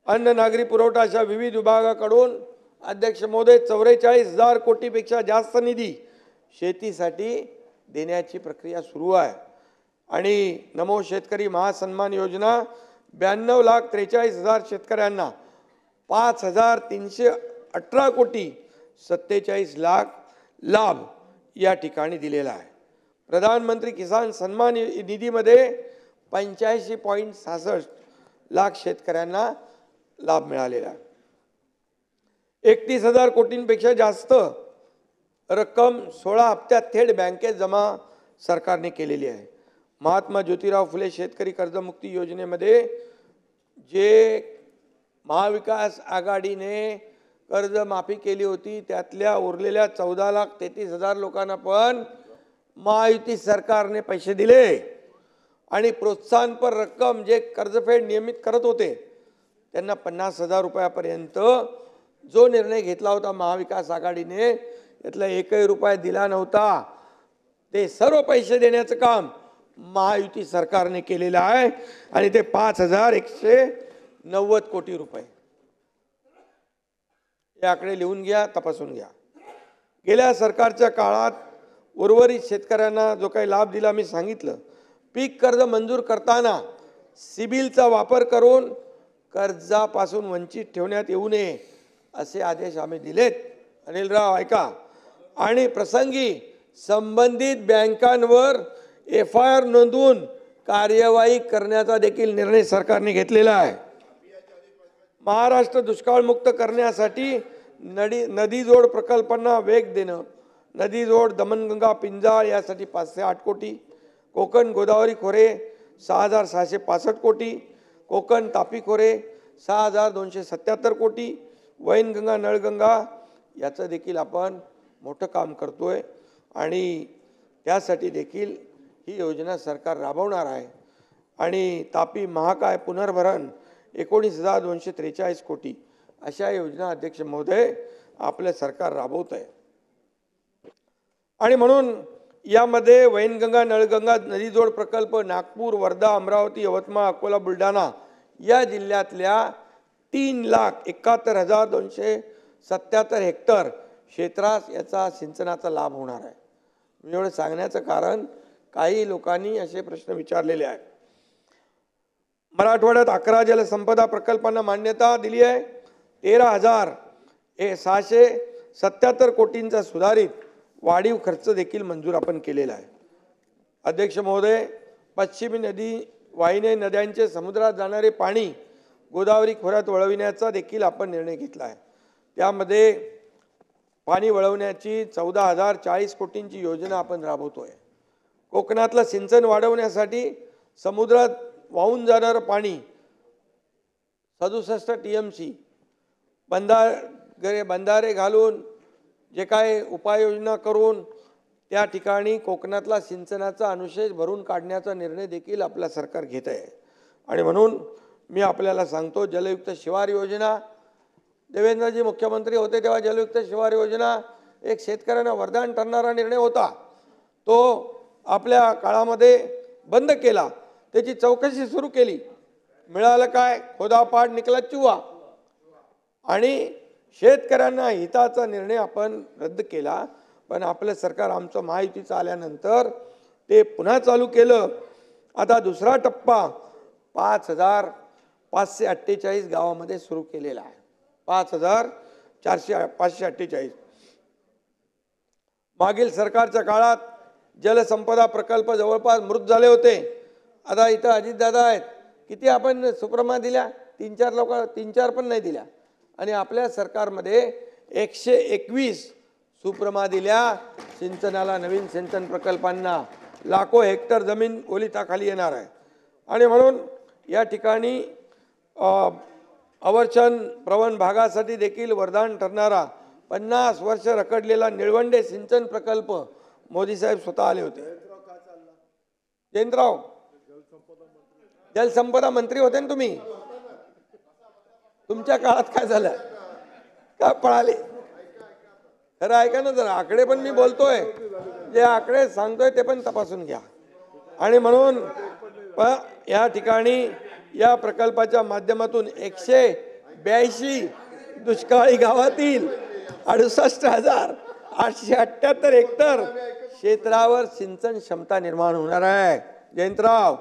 A: अन्न नागरी पुरवठा अशा विविध विभागाकडून अध्यक्ष महोदय 44,000 कोटीपेक्षा जास्त निधी शेतीसाठी देण्याची प्रक्रिया सुरू आहे. आणि नमो शेतकरी महासन्मान योजना 92,43,000 शेतकऱ्यांना 5,318 कोटी 47 लाख लाभ या ठिकाणी दिलेला आहे. प्रधानमंत्री किसान सन्मान निधीमध्ये 85.66 लाख शेतकऱ्यांना लाभ मिळालेला आहे. 31,000 कोटींपेक्षा जास्त रक्कम 16 हप्त्यात थेट बँकेत जमा सरकारने केलेली आहे. महात्मा ज्योतिराव फुले शेतकरी कर्जमुक्ती योजनेमध्ये जे महाविकास आघाडीने कर्जमाफी केली होती त्यातल्या उरलेल्या 14,33,000 लोकांना पण महायुती सरकारने पैसे दिले. आणि प्रोत्साहनपर रक्कम जे कर्जफेड नियमित करत होते त्यांना 50,000 रुपयापर्यंत जो निर्णय घेतला होता महाविकास आघाडीने, त्यातला एकही रुपया दिला नव्हता. ते सर्व पैसे देण्याचं काम महायुती सरकारने केलेलं आहे आणि ते 5,190 कोटी रुपये. हे आकडे लिहून घ्या, तपासून घ्या. गेल्या सरकारच्या काळात उर्वरित शेतकऱ्यांना जो काही लाभ दिला मी सांगितलं. पीक कर्ज मंजूर करताना सिबिलचा वापर करून कर्जापासून वंचित ठेवण्यात येऊ नये असे आदेश आम्ही दिलेत. अनिलराव ऐका. आणि प्रसंगी संबंधित बँकांवर FIR नोंदवून कार्यवाही करण्याचा देखील निर्णय सरकारने घेतलेला आहे. महाराष्ट्र दुष्काळमुक्त करण्यासाठी नदी जोड प्रकल्पांना वेग देणं. नदी जोड दमणगंगा पिंजाळ यासाठी 5 ते 8 कोटी. कोकण गोदावरी खोरे 6,665 कोटी. कोकण तापी खोरे 6,277 कोटी. वैनगंगा नळगंगा याचं देखील आपण मोठं काम करतोय आणि त्यासाठी देखील ही योजना सरकार राबवणार आहे. आणि तापी महाकाय पुनर्भरण 19,243 कोटी. अशा योजना अध्यक्ष महोदय आपलं सरकार राबवत आहे। आणि म्हणून यामध्ये वैनगंगा नळगंगा नदीजोड प्रकल्प नागपूर, वर्धा, अमरावती, यवतमाळ, अकोला, बुलढाणा या जिल्ह्यातल्या 3,71,277 हेक्टर क्षेत्रास याचा सिंचनाचा लाभ होणार आहे। मी एवढं सांगण्याचं कारण काही लोकांनी असे प्रश्न विचारलेले आहेत। मराठवाड्यात 11 जलसंपदा प्रकल्पांना मान्यता दिली आहे। 13,677 कोटींचा सुधारित वाढीव खर्च देखील मंजूर आपण केलेला आहे। अध्यक्ष महोदय, पश्चिमी नदी वाहिनी नद्यांचे समुद्रात जाणारे पाणी गोदावरी खोऱ्यात वळविण्याचा देखील आपण निर्णय घेतला आहे। त्यामध्ये पाणी वळवण्याची 14,040 कोटींची योजना आपण राबवतोय। कोकणातलं सिंचन वाढवण्यासाठी समुद्रात वाहून जाणारं पाणी 67 TMC बंधारे घालून जे काय उपाययोजना करून त्या ठिकाणी कोकणातला सिंचनाचा अनुशेष भरून काढण्याचा निर्णय देखील आपला सरकार घेत आहे। आणि म्हणून मी आपल्याला सांगतो, जलयुक्त शिवार योजना, देवेंद्रजी मुख्यमंत्री होते तेव्हा जलयुक्त शिवार योजना एक शेतकऱ्यांना वरदान ठरणारा निर्णय होता। तो आपल्या काळामध्ये बंद केला, त्याची चौकशी सुरू केली, मिळालं काय? खोदापाड निकला चुवा। आणि शेतकऱ्यांना हिताचा निर्णय आपण रद्द केला, पण आपलं सरकार आमचं महायुतीचं आल्यानंतर ते पुन्हा चालू केलं। आता दुसरा टप्पा 5,548 गावामध्ये सुरू केलेला आहे। 5,548 मागील सरकारच्या काळात जलसंपदा प्रकल्प जवळपास मृत झाले होते। आता इथं अजितदादा आहेत, किती आपण सुप्रमा दिल्या? 3-4 लोक, 3-4 पण नाही दिल्या। आणि आपल्या सरकारमध्ये 121 सुप्रमा दिल्या सिंचनाला, नवीन सिंचन प्रकल्पांना। लाखो हेक्टर जमीन ओलिताखाली येणार आहे। आणि म्हणून या ठिकाणी अवर्चन प्रवण भागासाठी देखील वरदान ठरणारा 50 वर्ष रखडलेला निळवंडे सिंचन प्रकल्प मोदी साहेब स्वतः आले होते। जयंतराव जलसंपदा मंत्री होते ना तुम्ही, तुमच्या काळात काय झालं? का पळाले? खरं ऐका ना जरा, आकडे पण मी बोलतोय, जे आकडे सांगतोय ते पण तपासून घ्या। आणि म्हणून या ठिकाणी या प्रकल्पाच्या माध्यमातून 182 दुष्काळी गावातील 68,878 हेक्टर क्षेत्रावर सिंचन क्षमता निर्माण होणार आहे। जयंतराव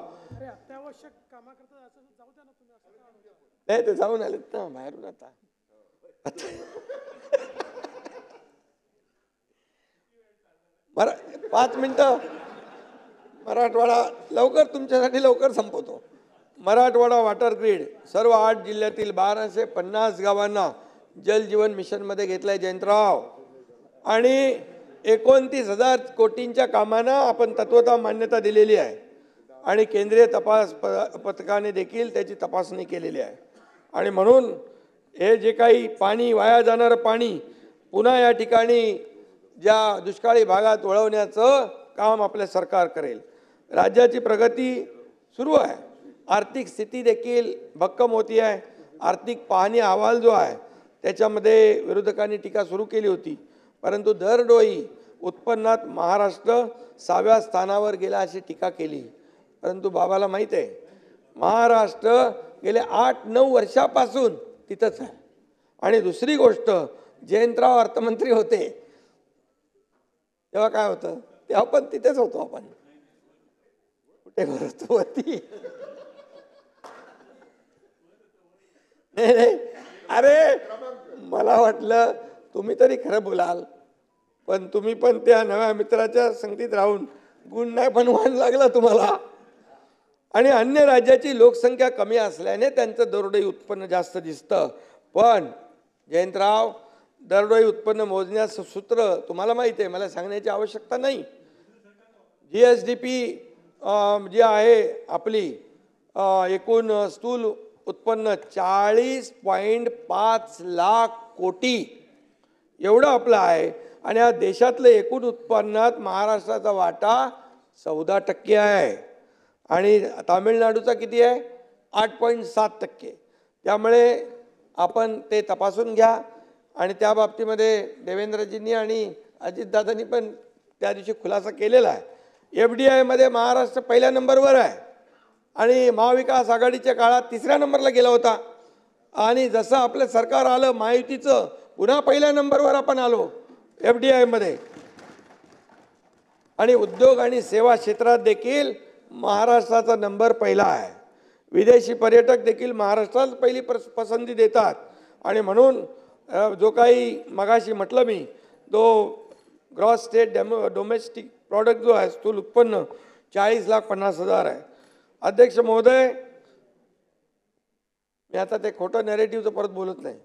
A: नाही ते जाऊन आलेत ना बाहेरून आता। 5 मिनिटं मराठवाडा लवकर तुमच्यासाठी लवकर संपवतो। मराठवाडा वॉटर ग्रीड सर्व 8 जिल्ह्यातील 1250 गावांना जल जीवन मिशन मध्ये घेतलाय जयंतराव। आणि 29,000 कोटींच्या कामांना आपण तत्वतः मान्यता दिलेली आहे। आणि केंद्रीय तपास पथकाने देखील त्याची तपासणी केलेली आहे। आणि म्हणून हे जे काही पाणी वाया जाणारं पाणी पुन्हा या ठिकाणी ज्या दुष्काळी भागात वळवण्याचं काम आपले सरकार करेल। राज्याची प्रगती सुरू आहे, आर्थिक स्थिती देखील भक्कम होती आहे। आर्थिक पाहणी अहवाल जो आहे त्याच्यामध्ये विरोधकांनी टीका सुरू केली होती, परंतु दरडोई उत्पन्नात महाराष्ट्र 6व्या स्थानावर गेला अशी टीका केली। परंतु बाबाला माहित आहे, महाराष्ट्र गेले 8-9 वर्षापासून तिथंच आहे। आणि दुसरी गोष्ट, जयंतराव अर्थमंत्री होते तेव्हा काय होतं? तेव्हा पण तिथेच होतो आपण, कुठे भरतो होती? नाही, अरे मला वाटलं तुम्ही तरी खरं बोलाल, पण तुम्ही पण त्या नव्या मित्राच्या संगतीत राहून गुण नाही बनवायला लागला तुम्हाला। आणि अन्य राज्याची लोकसंख्या कमी असल्याने त्यांचं दरडोई उत्पन्न जास्त दिसतं। पण जयंतराव, दरडोई उत्पन्न मोजण्याचं सूत्र तुम्हाला माहिती आहे, मला सांगण्याची आवश्यकता नाही। GSDP जी आहे आपली एकूण स्थूल उत्पन्न 40.5 लाख कोटी एवढं आपलं आहे। आणि या देशातलं एकूण उत्पन्नात महाराष्ट्राचा वाटा 14% आहे आणि तामिळनाडूचा किती आहे? 8.7%। त्यामुळे आपण ते तपासून घ्या आणि त्या बाबतीमध्ये देवेंद्रजींनी आणि अजितदादांनी पण त्या दिवशी खुलासा केलेला आहे। FDIमध्ये महाराष्ट्र पहिल्या नंबरवर आहे आणि महाविकास आघाडीच्या काळात 3ऱ्या नंबरला गेला होता आणि जसं आपलं सरकार आलं महायुतीचं पुन्हा पहिल्या नंबरवर आपण आलो FDIमध्ये। आणि उद्योग आणि सेवा क्षेत्रात देखील महाराष्ट्राचा नंबर पहिला आहे। विदेशी पर्यटक देखील महाराष्ट्राला पहिली पसंती देतात आणि म्हणून जो काही मगाशी म्हटलं मी तो ग्रॉस स्टेट डोमेस्टिक प्रॉडक्ट जो आहे स्थूल उत्पन्न 40,50,000 आहे। अध्यक्ष महोदय, मी आता ते खोटं नॅरेटिव्हचं परत बोलत नाही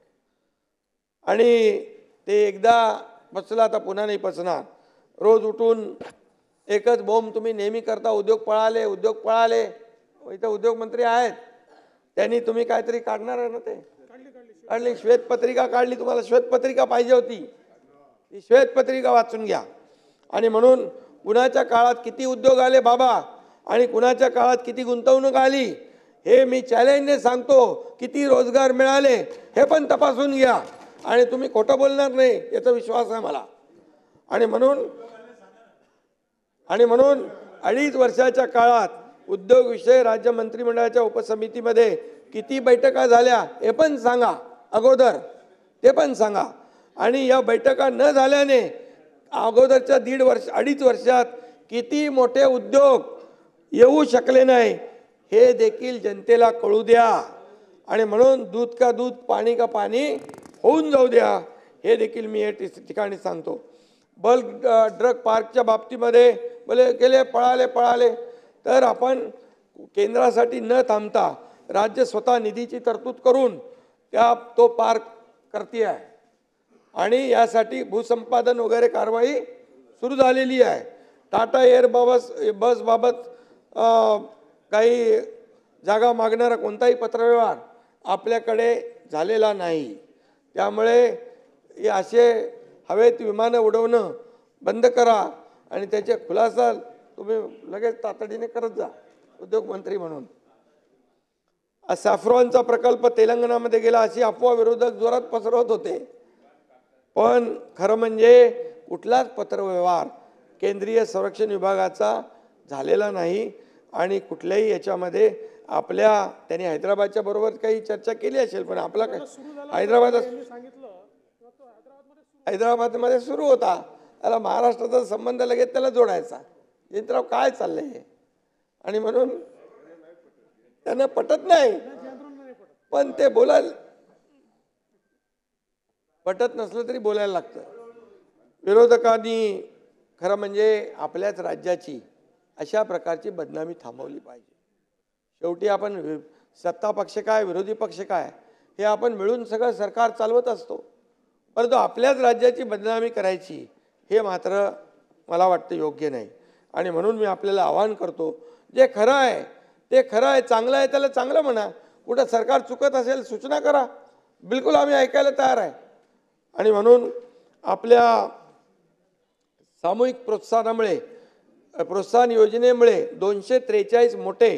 A: आणि ते एकदा पचलं आता पुन्हा नाही पचणार। रोज उठून एकच बोंब तुम्ही नेहमी करता, उद्योग पळाले उद्योग पळाले। इथं उद्योग मंत्री आहेत, त्यांनी तुम्ही काहीतरी काढणार आहे ना, ते काढली श्वेतपत्रिका काढली, तुम्हाला श्वेतपत्रिका पाहिजे होती, ती श्वेतपत्रिका वाचून घ्या। आणि म्हणून कुणाच्या काळात किती उद्योग आले बाबा आणि कुणाच्या काळात किती गुंतवणूक आली हे मी चॅलेंजने सांगतो, किती रोजगार मिळाले हे पण तपासून घ्या आणि तुम्ही खोटं बोलणार नाही याचा विश्वास आहे मला। आणि म्हणून 2.5 वर्षाच्या काळात उद्योग विषय राज्य मंत्रिमंडळाच्या उपसमितीमध्ये किती बैठका झाल्या हे पण सांगा, अगोदर ते पण सांगा। आणि या बैठका न झाल्याने अगोदरच्या 2.5 वर्षात किती मोठे उद्योग येऊ शकले नाही हे देखील जनतेला कळू द्या। आणि म्हणून दूध का दूध पाणी का पाणी होऊन जाऊ द्या हे देखील मी या ठिकाणी सांगतो। बल्क ड्रग पार्कच्या बाबतीमध्ये बोले गेले पळाले तर आपण केंद्रासाठी न थांबता राज्य स्वतः निधीची तरतूद करून तो पार्क करते आहे आणि यासाठी भूसंपादन वगैरे कारवाई सुरू झालेली आहे। टाटा एअर बस बाबत काही जागा मागणारा कोणताही पत्रव्यवहार आपल्याकडे झालेला नाही, त्यामुळे हे असे हवेत विमानं उडवणं बंद करा आणि त्याचे खुलासा तुम्ही लगेच तातडीने करत जा उद्योग मंत्री म्हणून। सॅफ्रॉनचा प्रकल्प तेलंगणामध्ये गेला अशी अफवा विरोधक जोरात पसरवत होते, पण खरं म्हणजे कुठलाच पत्रव्यवहार केंद्रीय संरक्षण विभागाचा झालेला नाही आणि कुठल्याही याच्यामध्ये त्यांनी हैदराबादच्या बरोबर काही चर्चा केली असेल, पण आपला काय हैदराबादमध्ये सुरू होता, त्याला महाराष्ट्राचा संबंध लगेच त्याला जोडायचा। जयंतराव काय चाललंय हे? आणि म्हणून त्यांना पटत नाही, पण ते पटत नसलं तरी बोलायला लागतं। विरोधकांनी खरं म्हणजे आपल्याच राज्याची अशा प्रकारची बदनामी थांबवली पाहिजे। शेवटी आपण सत्ता पक्ष काय विरोधी पक्ष काय हे आपण मिळून सगळं सरकार चालवत असतो, परंतु आपल्याच राज्याची बदनामी करायची हे मात्र मला वाटतं योग्य नाही। आणि म्हणून मी आपल्याला आवाहन करतो, जे खरं आहे ते खरं आहे, चांगलं आहे त्याला चांगलं म्हणा, कुठं सरकार चुकत असेल सूचना करा, बिलकुल आम्ही ऐकायला तयार आहे। आणि म्हणून आपल्या सामूहिक प्रोत्साहन योजनेमुळे 243 मोठे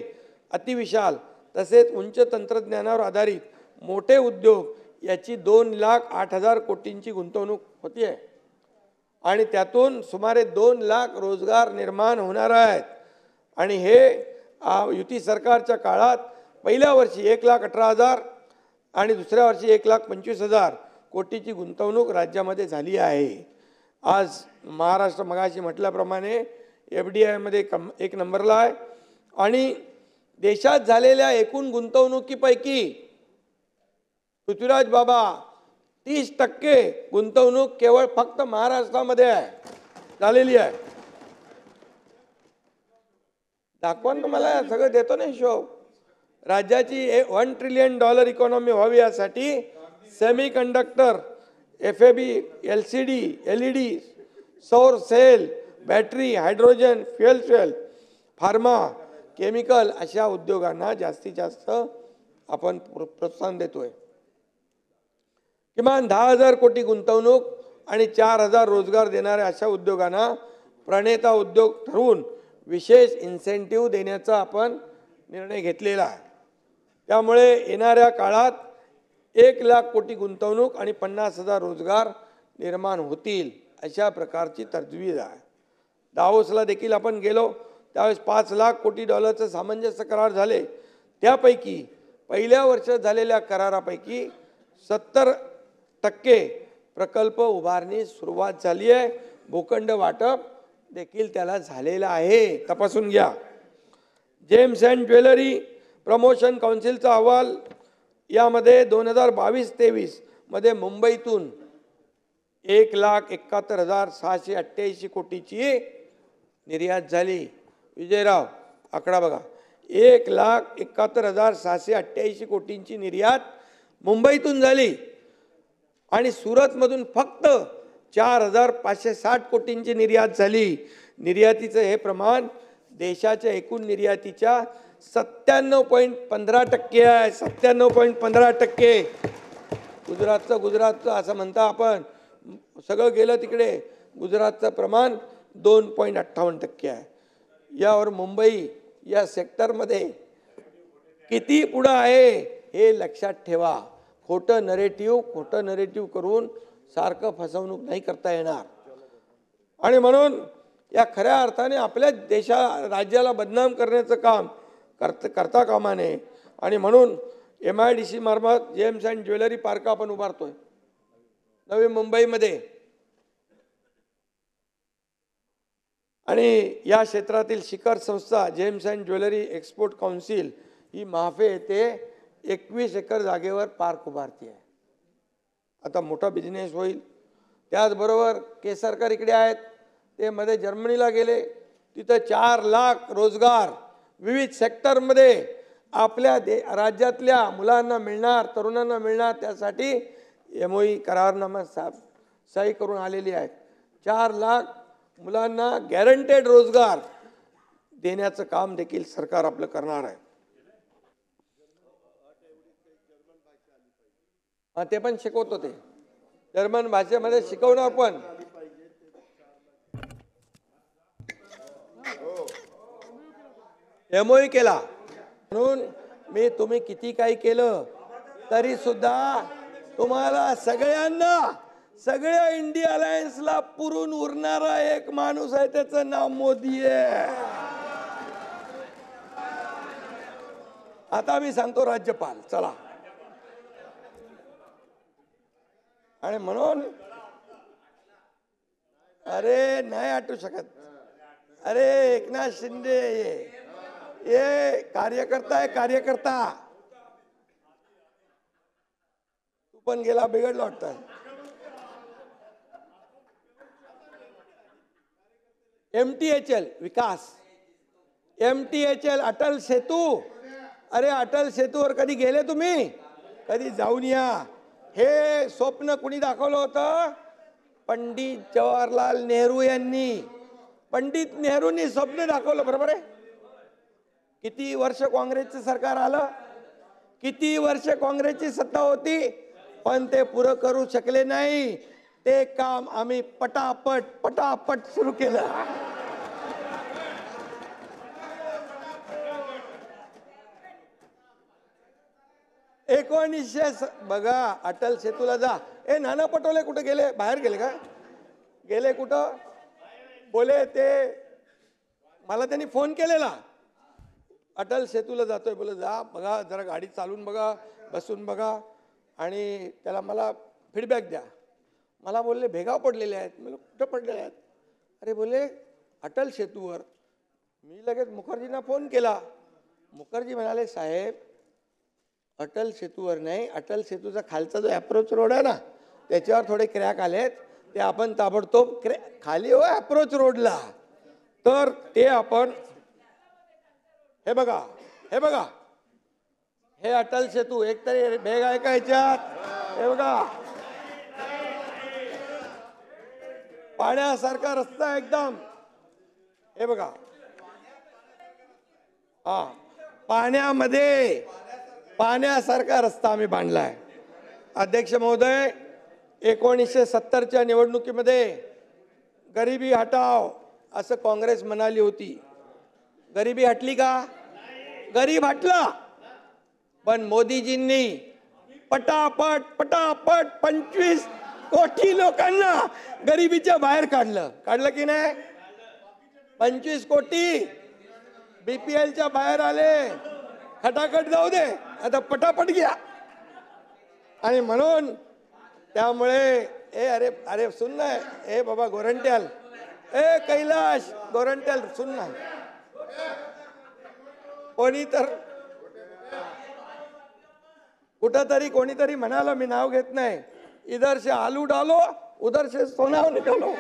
A: अतिविशाल तसेच उच्च तंत्रज्ञानावर आधारित मोठे उद्योग याची 2,08,000 कोटींची गुंतवणूक होती आहे आणि त्यातून सुमारे 2 लाख रोजगार निर्माण होणार आहेत। आणि हे युती सरकारच्या काळात पहिल्या वर्षी 1,18,000 आणि दुसऱ्या वर्षी 1,25,000 कोटीची गुंतवणूक राज्यामध्ये झाली आहे। आज महाराष्ट्र मगाशी म्हटल्याप्रमाणे FDIमध्ये 1 नंबरला आहे आणि देशात झालेल्या एकूण गुंतवणुकीपैकी पृथ्वीराज बाबा 30% गुंतवणूक केवळ फक्त महाराष्ट्रामध्ये झालेली आहे। दाखवा तुम्हाला सगळं देतो ना हिशोब। राज्याची $1 ट्रिलियन इकॉनॉमी व्हावी यासाठी सेमीकंडक्टर, FAB, LCD, LED, सौर cell, battery, hydrogen, fuel cell, pharma, chemical अशा उद्योगांना जास्तीत जास्त आपण प्रोत्साहन देतोय। किमान 10,000 कोटी गुंतवणूक आणि 4,000 रोजगार देणाऱ्या अशा उद्योगांना प्रणेता उद्योग ठरवून विशेष इन्सेंटिव्ह देण्याचा आपण निर्णय घेतलेला आहे। त्यामुळे येणाऱ्या काळात 1,00,000 कोटी गुंतवणूक आणि 50,000 रोजगार निर्माण होतील अशा प्रकारची तरतूद आहे. दावोसला देखील आपण गेलो त्यावेळेस $5,00,000 कोटी सामंजस्य करार झाले. त्यापैकी पहिल्या वर्षात झालेल्या करारापैकी 70% प्रकल्प उभारणी सुरुवात झाली आहे. भूखंड वाटप देखील त्याला झालेलं आहे, तपासून घ्या. जेम्स अँड ज्वेलरी प्रमोशन काउन्सिलचा अहवाल यामध्ये 2022-23 मध्ये मुंबईतून 1,71,688 कोटीची निर्यात झाली. विजयराव आकडा बघा, 1,71,688 कोटींची निर्यात मुंबईतून झाली आणि सुरतमधून फक्त 4,560 कोटींची निर्यात झाली. निर्यातीचं हे प्रमाण देशाच्या एकूण निर्यातीच्या 97.15% आहे. 97.15%. गुजरातचं असं म्हणता आपण, सगळं गेलं तिकडे. गुजरातचं प्रमाण 2.58% आहे. यावर मुंबई या सेक्टरमध्ये किती पुढं आहे हे लक्षात ठेवा. खोटं नरेटिव्ह करून सारखं फसवणूक नाही करता येणार. आणि म्हणून या खऱ्या अर्थाने आपल्या राज्याला बदनाम करण्याचं काम करता कामा नये. आणि म्हणून MIDC मार्फत जेम्स अँड ज्वेलरी पार्क आपण उभारतोय नवी मुंबईमध्ये. आणि या क्षेत्रातील शिखर संस्था gems and jewellery export council ही माफे येथे 21 एकर जागेवर पार्क उभारती आहे. आता मोठा बिझनेस होईल. त्याचबरोबर केसरकर इकडे आहेत, ते मध्ये जर्मनीला गेले, तिथं 4 लाख रोजगार विविध सेक्टरमध्ये आपल्या राज्यातल्या मुलांना मिळणार, तरुणांना मिळणार. त्यासाठी MOU करारनामा सही करून आलेली आहेत. 4 लाख मुलांना गॅरंटेड रोजगार देण्याचं काम देखील सरकार आपलं करणार आहे. ते पण शिकवतो, ते जर्मन भाषेमध्ये शिकवणार पण. MOU केला म्हणून तुम्ही किती काही केलं तरी सुद्धा तुम्हाला सगळ्यांना, सगळ्या इंडिया अलायन्सला पुरून उरणारा एक माणूस आहे, त्याचं नाव मोदी आहे. आता मी सांगतो राज्यपाल, चला. आणि म्हणून अरे नाही आटू शकत. अरे एकनाथ शिंदे ये कार्यकर्ता आहे, कार्यकर्ता. तू पण गेला, बिघडला वाटतं. MTHL विकास, MTHL अटल सेतू. अरे अटल सेतूवर कधी गेले तुम्ही? कधी जाऊन या. हे स्वप्न कुणी दाखवलं होतं? पंडित जवाहरलाल नेहरू यांनी. पंडित नेहरूंनी स्वप्न दाखवलं, बरोबर आहे. किती वर्ष काँग्रेसचं सरकार आलं, किती वर्ष काँग्रेसची सत्ता होती, पण ते पुरं करू शकले नाही. ते काम आम्ही पटापट सुरू केलं. बघा अटल सेतूला जा. नाना पटोले कुठे गेले? बाहेर गेले का? गेले कुठं? बोले ते मला त्यांनी फोन केलेला, अटल सेतूला जातोय. बोले जा, बघा जरा गाडी चालून बघा, बसून बघा आणि त्याला मला फीडबॅक द्या. मला बोलले भेगाव पडलेले आहेत. मला कुठं पडलेले आहेत? अरे बोले अटल सेतूवर. मी लगेच मुखर्जींना फोन केला. मुखर्जी म्हणाले साहेब अटल सेतूवर नाही, अटल सेतूचा खालचा जो अप्रोच रोड आहे ना त्याच्यावर थोडे क्रॅक आलेत, ते आपण ताबडतोब खाली हो अप्रोच रोडला, तर ते आपण हे बघा हे अटल सेतू एकतरी भेग आहे का ह्याच्यात? हे बघा पाण्यासारखा रस्ता एकदम. हे बघा पाण्यासारखा रस्ता आम्ही बांधलाय. अध्यक्ष महोदय, 1970च्या निवडणुकीमध्ये गरिबी हटाव असं काँग्रेस म्हणाली होती. गरिबी हटली का? गरीब हटला. पण मोदीजींनी पटापट पटापट 25 कोटी लोकांना गरिबीच्या बाहेर काढलं की नाही? 25 कोटी BPLच्या बाहेर आले. खटाखट जाऊ दे, आता पटापट घ्या. आणि म्हणून त्यामुळे अरे अरे सुन ना, बाबा गोरंट्याल, कैलाश गोरंट्याल सुन ना. कोणी तर कुठंतरी कोणीतरी म्हणाला, मी नाव घेत नाही, इधर से आलू डालो उधर से सोना निकालो.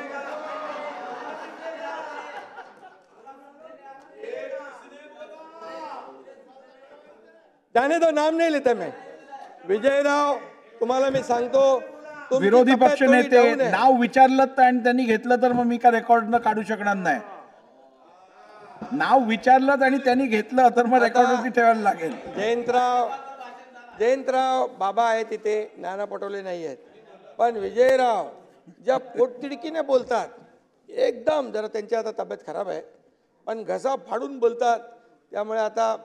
A: जाने दो, नाम नहीं लेते मैं. विजयराव, तुम्हाला मी सांगतो,
B: विरोधी पक्ष नेते नाव विचारलं आणि त्यांनी घेतलं तर मग मी का रेकॉर्ड न काढू शकणार नाही. नाव विचारलं आणि त्यांनी घेतलं तर मग रेकॉर्डवरती ठेवायला लागेल.
A: जयंतराव बाबा आहे तिथे, नाना पटोले नाही आहेत, पण विजयराव ज्या पोटतिडकीने बोलतात, एकदम, जरा त्यांची आता तब्येत खराब आहे पण घसा फाडून बोलतात, त्यामुळे आता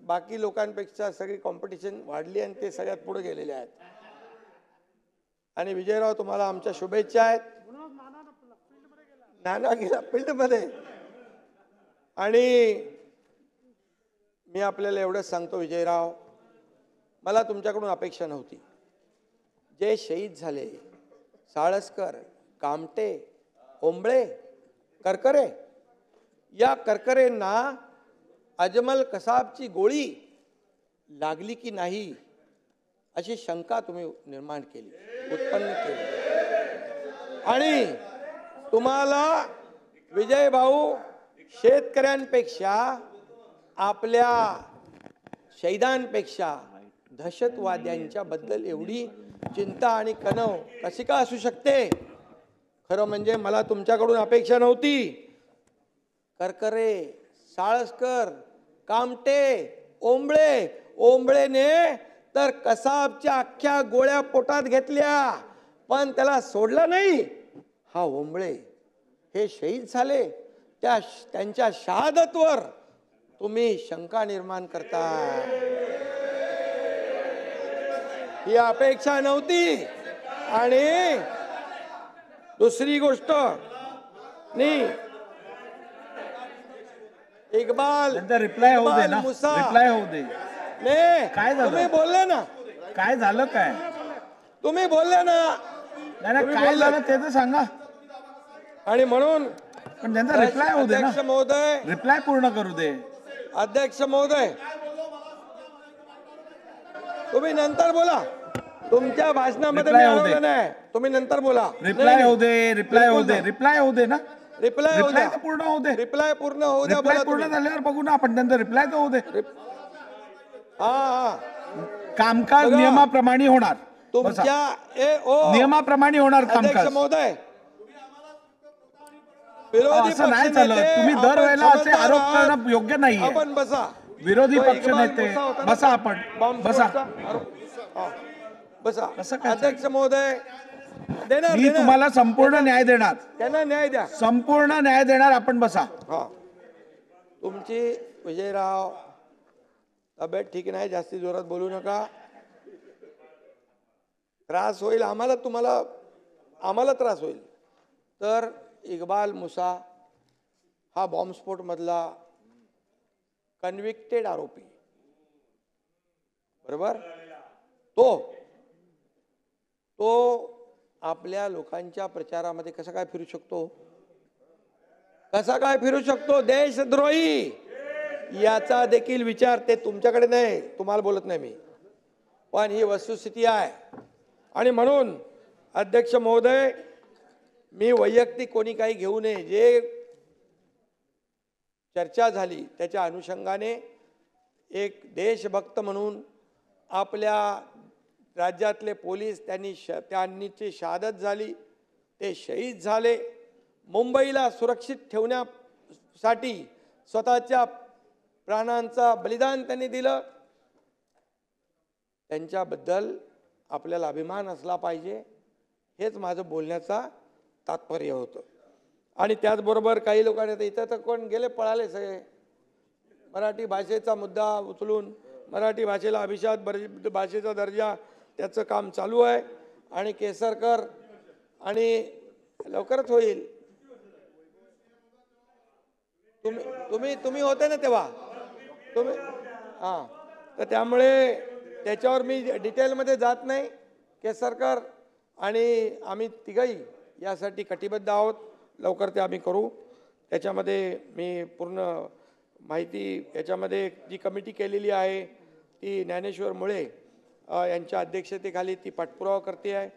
A: बाकी लोकांपेक्षा सगळी कॉम्पिटिशन वाढली आणि ते सगळ्यात पुढे गेलेले आहेत. आणि विजयराव, तुम्हाला आमच्या शुभेच्छा आहेत. नाना गेला फील्डमध्ये. आणि मी आपल्याला एवढंच सांगतो विजयराव, मला तुमच्याकडून अपेक्षा नव्हती. जे शहीद झाले, साळसकर, कामटे, ओंबळे, करकरे, या करकरेंना अजमल कसाबची गोळी लागली की नाही अशी शंका तुम्ही निर्माण केली, उत्पन्न केली. आणि तुम्हाला विजय भाऊ, शेतकऱ्यांपेक्षा, आपल्या शहीदांपेक्षा दहशतवाद्यांच्या बद्दल एवढी चिंता आणि कणव कशी का असू शकते? खरं म्हणजे मला तुमच्याकडून अपेक्षा नव्हती. करकरे, साळसकर, कामटे, ओंबळेने तर कसाबच्या अख्ख्या गोळ्या पोटात घेतल्या पण त्याला सोडलं नाही. हा ओंबळे हे शहीद झाले, त्यांच्या शहादतवर तुम्ही शंका निर्माण करता. ही अपेक्षा नव्हती. आणि दुसरी गोष्ट, इक्बाल
B: रिप्लाय होऊ दे ना, रिप्लाय होऊ दे. काय झालं?
A: तुम्ही बोलले ना,
B: काय झालं? काय
A: तुम्ही बोलले ना,
B: नाही काय झालं ते तर सांगा.
A: आणि म्हणून
B: पण त्यांचा रिप्लाय होऊ दे ना.
A: अध्यक्ष महोदय,
B: रिप्लाय पूर्ण करू दे.
A: अध्यक्ष महोदय, तुम्ही नंतर बोला. तुमच्या भाषणामध्ये मी आलो नाही, तुम्ही नंतर बोला.
B: रिप्लाय होऊ दे, रिप्लाय होऊ दे, रिप्लाय होऊ दे ना.
A: रिप्लाय
B: पूर्ण होऊ दे.
A: रिप्लाय पूर्ण होऊ द्या.
B: रिप्लाय पूर्ण झाल्यावर बघू ना आपण. त्यांचा रिप्लाय तर होऊ दे. कामकाज नियमाप्रमाणे होणार.
A: तुमच्या
B: नियमाप्रमाणे होणार कामकाज.
A: अध्यक्ष महोदय, विरोधी
B: असं नाही चालत. तुम्ही दरवेळेला असे आरोप करणं योग्य नाहीये.
A: आपण बसा.
B: विरोधी पक्ष नेते बसा. आपण बसा.
A: बसा. अध्यक्ष महोदय,
B: मी तुम्हाला संपूर्ण न्याय देणार.
A: त्यांना न्याय द्या.
B: संपूर्ण न्याय देणार. आपण बसा.
A: तुमची विजयराव तब्येत ठीक नाही, जास्ती जोरात बोलू नका, त्रास होईल आम्हाला, आम्हाला त्रास होईल. तर इक्बाल मुसा हा बॉम्बस्फोट मधला कन्व्हिक्टेड आरोपी, बरोबर, तो आपल्या लोकांच्या प्रचारामध्ये कसा काय फिरू शकतो? कसा काय फिरू शकतो? देशद्रोही, याचा देखील विचार, ते तुमच्याकडे नाही, तुम्हाला बोलत नाही मी, पण ही वस्तुस्थिती आहे. आणि म्हणून अध्यक्ष महोदय, मी वैयक्तिक कोणी काही घेऊ नये. जे चर्चा झाली त्याच्या अनुषंगाने एक देशभक्त म्हणून आपल्या राज्यातले पोलीस, त्यांची शहादत झाली, ते शहीद झाले. मुंबईला सुरक्षित ठेवण्यासाठी स्वतःच्या प्राणांचा बलिदान त्यांनी दिलं. त्यांच्याबद्दल आपल्याला अभिमान असला पाहिजे, हेच माझं बोलण्याचा तात्पर्य होतं. आणि त्याचबरोबर काही लोकांनी, आता इथं तर कोण गेले, पळाले सगळे, मराठी भाषेचा मुद्दा उचलून, मराठी भाषेला अभिजात भाषेचा दर्जा त्याचं काम चालू आहे आणि केसरकर आणि लवकरच होईल. तुम्ही तुम्ही तुम्ही होते ना तेव्हा, तुम्ही हां, तर त्यामुळे त्याच्यावर मी डिटेलमध्ये जात नाही. केसरकर आणि आम्ही तिघही यासाठी कटिबद्ध आहोत. लवकर ते आम्ही करू. त्याच्यामध्ये मी पूर्ण माहिती याच्यामध्ये जी कमिटी केलेली आहे ती ज्ञानेश्वर मुळे यांच्या अध्यक्षतेखाली ती पाठपुरावा करते आहे.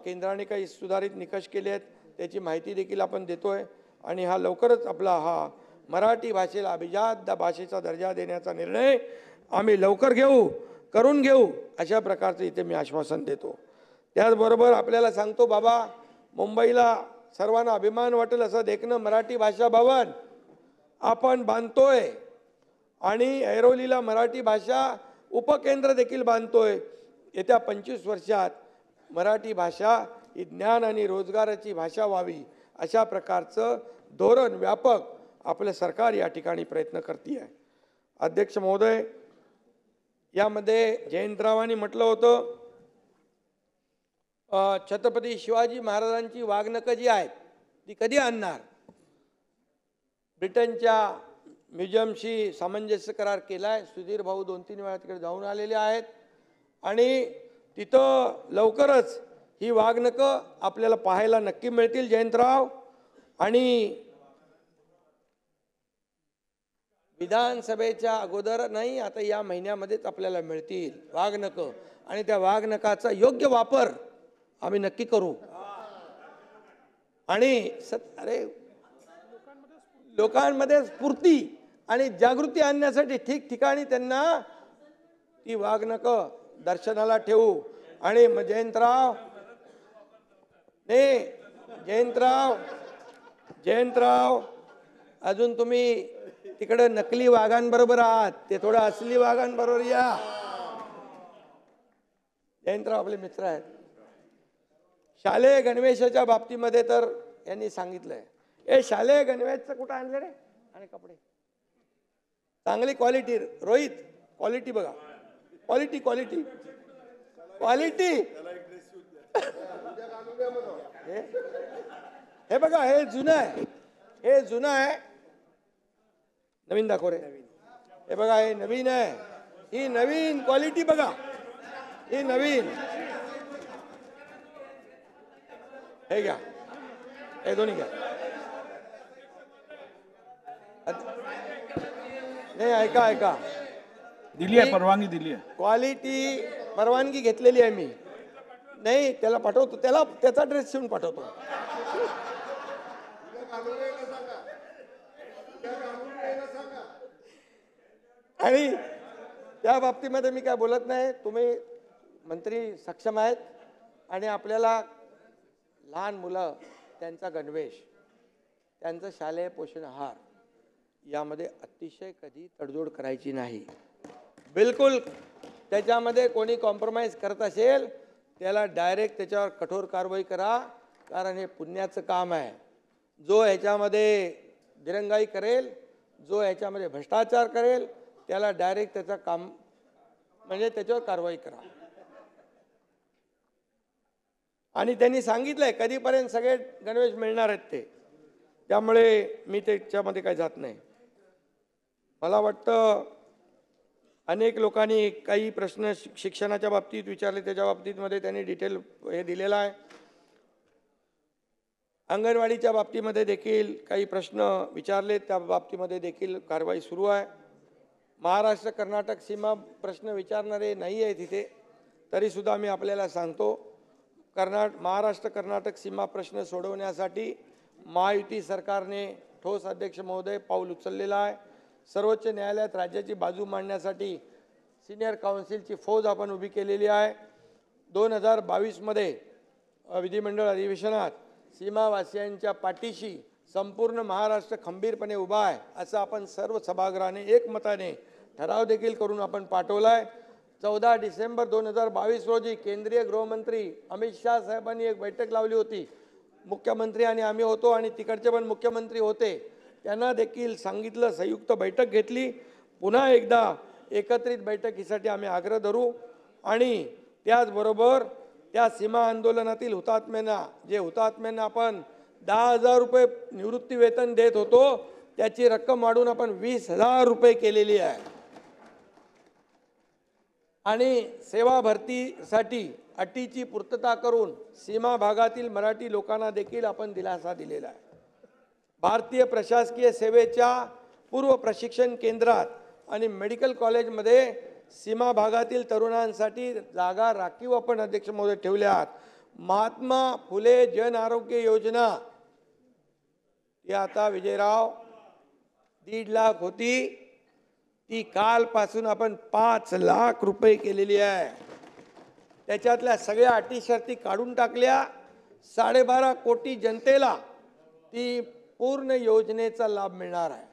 A: केंद्राने काही सुधारित निकष केले आहेत त्याची माहिती देखील आपण देतोय आणि हा लवकरच आपला हा मराठी भाषेला अभिजात भाषेचा दर्जा देण्याचा निर्णय आम्ही लवकर करून घेऊ अशा प्रकारचं इथे मी आश्वासन देतो. त्याचबरोबर आपल्याला सांगतो बाबा, मुंबईला सर्वांना अभिमान वाटेल असं देखणं मराठी भाषा भवन आपण बांधतोय आणि ऐरोलीला मराठी भाषा उपकेंद्र देखील बांधतोय. येत्या 25 वर्षात मराठी भाषा ही ज्ञान आणि रोजगाराची भाषा व्हावी अशा प्रकारचं धोरण व्यापक आपलं सरकार या ठिकाणी प्रयत्न करते आहे. अध्यक्ष महोदय, यामध्ये जयंतरावांनी म्हटलं होतं छत्रपती शिवाजी महाराजांची वाघनखं जी आहेत ती कधी आणणार. ब्रिटनच्या म्युझियमशी सामंजस्य करार केला आहे. सुधीर भाऊ 2-3 वेळा तिकडे जाऊन आलेले आहेत आणि तिथं लवकरच ही वाघनखं आपल्याला पाहायला नक्की मिळतील जयंतराव. आणि विधानसभेच्या अगोदर नाही, आता या महिन्यामध्येच आपल्याला मिळतील वाघनखं आणि त्या वाघनखाचा योग्य वापर आम्ही नक्की करू. आणि अरे लोकांमध्ये स्फूर्ती आणि जागृती आणण्यासाठी ठिकठिकाणी त्यांना ती वाघनखं दर्शनाला ठेवू. आणि जयंतराव अजून तुम्ही तिकडे नकली वाघांबरोबर आहात, ते थोडं असली वाघांबरोबर या. जयंतराव आपले मित्र आहेत. शालेय गणवेशाच्या बाबतीमध्ये तर यांनी सांगितलंय, शालेय गणवेशचं कुठं आणलं रे आणि कपडे चांगली क्वालिटी. रोहित, क्वालिटी बघा, क्वालिटी हे बघा, हे जुनं आहे, नवीन दाखव रे. हे बघा, हे नवीन आहे, ही नवीन क्वालिटी बघा, ही नवीन. हे घ्या, हे दोन्ही घ्या. नाही, ऐका
B: दिली आहे, परवानगी दिली आहे.
A: क्वालिटी परवानगी घेतलेली आहे मी. नाही, त्याला पाठवतो, त्याचा ड्रेस शिवून पाठवतो. आणि त्या बाबतीमध्ये मी काय बोलत नाही. तुम्ही मंत्री सक्षम आहेत आणि आपल्याला लहान मुलं त्यांचा गणवेश, त्यांचं शालेय पोषण आहार यामध्ये अतिशय कधी तडजोड करायची नाही. बिलकुल त्याच्यामध्ये कोणी कॉम्प्रोमाइज करत असेल त्याला डायरेक्ट त्याच्यावर कठोर कारवाई करा, कारण हे पुण्याचं काम आहे. जो ह्याच्यामध्ये दिरंगाई करेल, जो ह्याच्यामध्ये भ्रष्टाचार करेल त्याला डायरेक्ट त्याचं काम म्हणजे त्याच्यावर कारवाई करा. आणि त्यांनी सांगितलंय कधीपर्यंत सगळे गणवेश मिळणार आहेत ते, त्यामुळे मी त्याच्यामध्ये काही जात नाही. मला वाटतं अनेक लोकांनी काही प्रश्न शिक्षणाच्या बाबतीत विचारले, त्याच्या बाबतीमध्ये त्यांनी डिटेल हे दिलेलं आहे. अंगणवाडीच्या बाबतीमध्ये देखील काही प्रश्न विचारले, त्या बाबतीमध्ये देखील कारवाई सुरू आहे. महाराष्ट्र कर्नाटक सीमा प्रश्न विचारणारे नाही आहे तिथे, तरीसुद्धा मी आपल्याला सांगतो महाराष्ट्र कर्नाटक सीमा प्रश्न सोडवण्यासाठी महायुती सरकारने ठोस अध्यक्ष महोदय पाऊल उचललेला आहे. सर्वोच्च न्यायालयात राज्याची बाजू मांडण्यासाठी सिनियर काउन्सिलची फौज आपण उभी केलेली आहे. 2022मध्ये विधिमंडळ अधिवेशनात सीमावासियांच्या पाठीशी संपूर्ण महाराष्ट्र खंबीरपणे उभा आहे असं आपण सर्व सभागृहाने एकमताने ठराव देखील करून आपण पाठवला आहे. 14 डिसेंबर 2022 रोजी केंद्रीय गृहमंत्री अमित शाह साहेबांनी एक बैठक लावली होती. मुख्यमंत्री आणि आम्ही होतो आणि तिकडचे पण मुख्यमंत्री होते, त्यांना देखील सांगितलं, संयुक्त बैठक घेतली. पुन्हा एकदा एकत्रित बैठकीसाठी आम्ही आग्रह धरू आणि त्याचबरोबर त्या सीमा आंदोलनातील हुतात्म्यांना आपण 10,000 रुपये निवृत्ती वेतन देत होतो, त्याची रक्कम वाढवून आपण 20,000 रुपये केलेली आहे. आणि सेवा भरतीसाठी अटीची पूर्तता करून सीमा भागातील मराठी लोकांना देखील आपण दिलासा दिलेला आहे. भारतीय प्रशासकीय सेवेच्या पूर्व प्रशिक्षण केंद्रात आणि मेडिकल कॉलेजमध्ये सीमा भागातील तरुणांसाठी जागा राखीव आपण अध्यक्ष महोदय ठेवल्यात. महात्मा फुले जन आरोग्य योजना ती आता विजयराव 1.5 लाख होती, ती कालपासून आपण 5 लाख रुपये केलेली आहे. त्याच्यातल्या सगळ्या अटी शर्ती काढून टाकल्या. 12.5 कोटी जनतेला ती पूर्ण योजनेचा लाभ मिळणार आहे.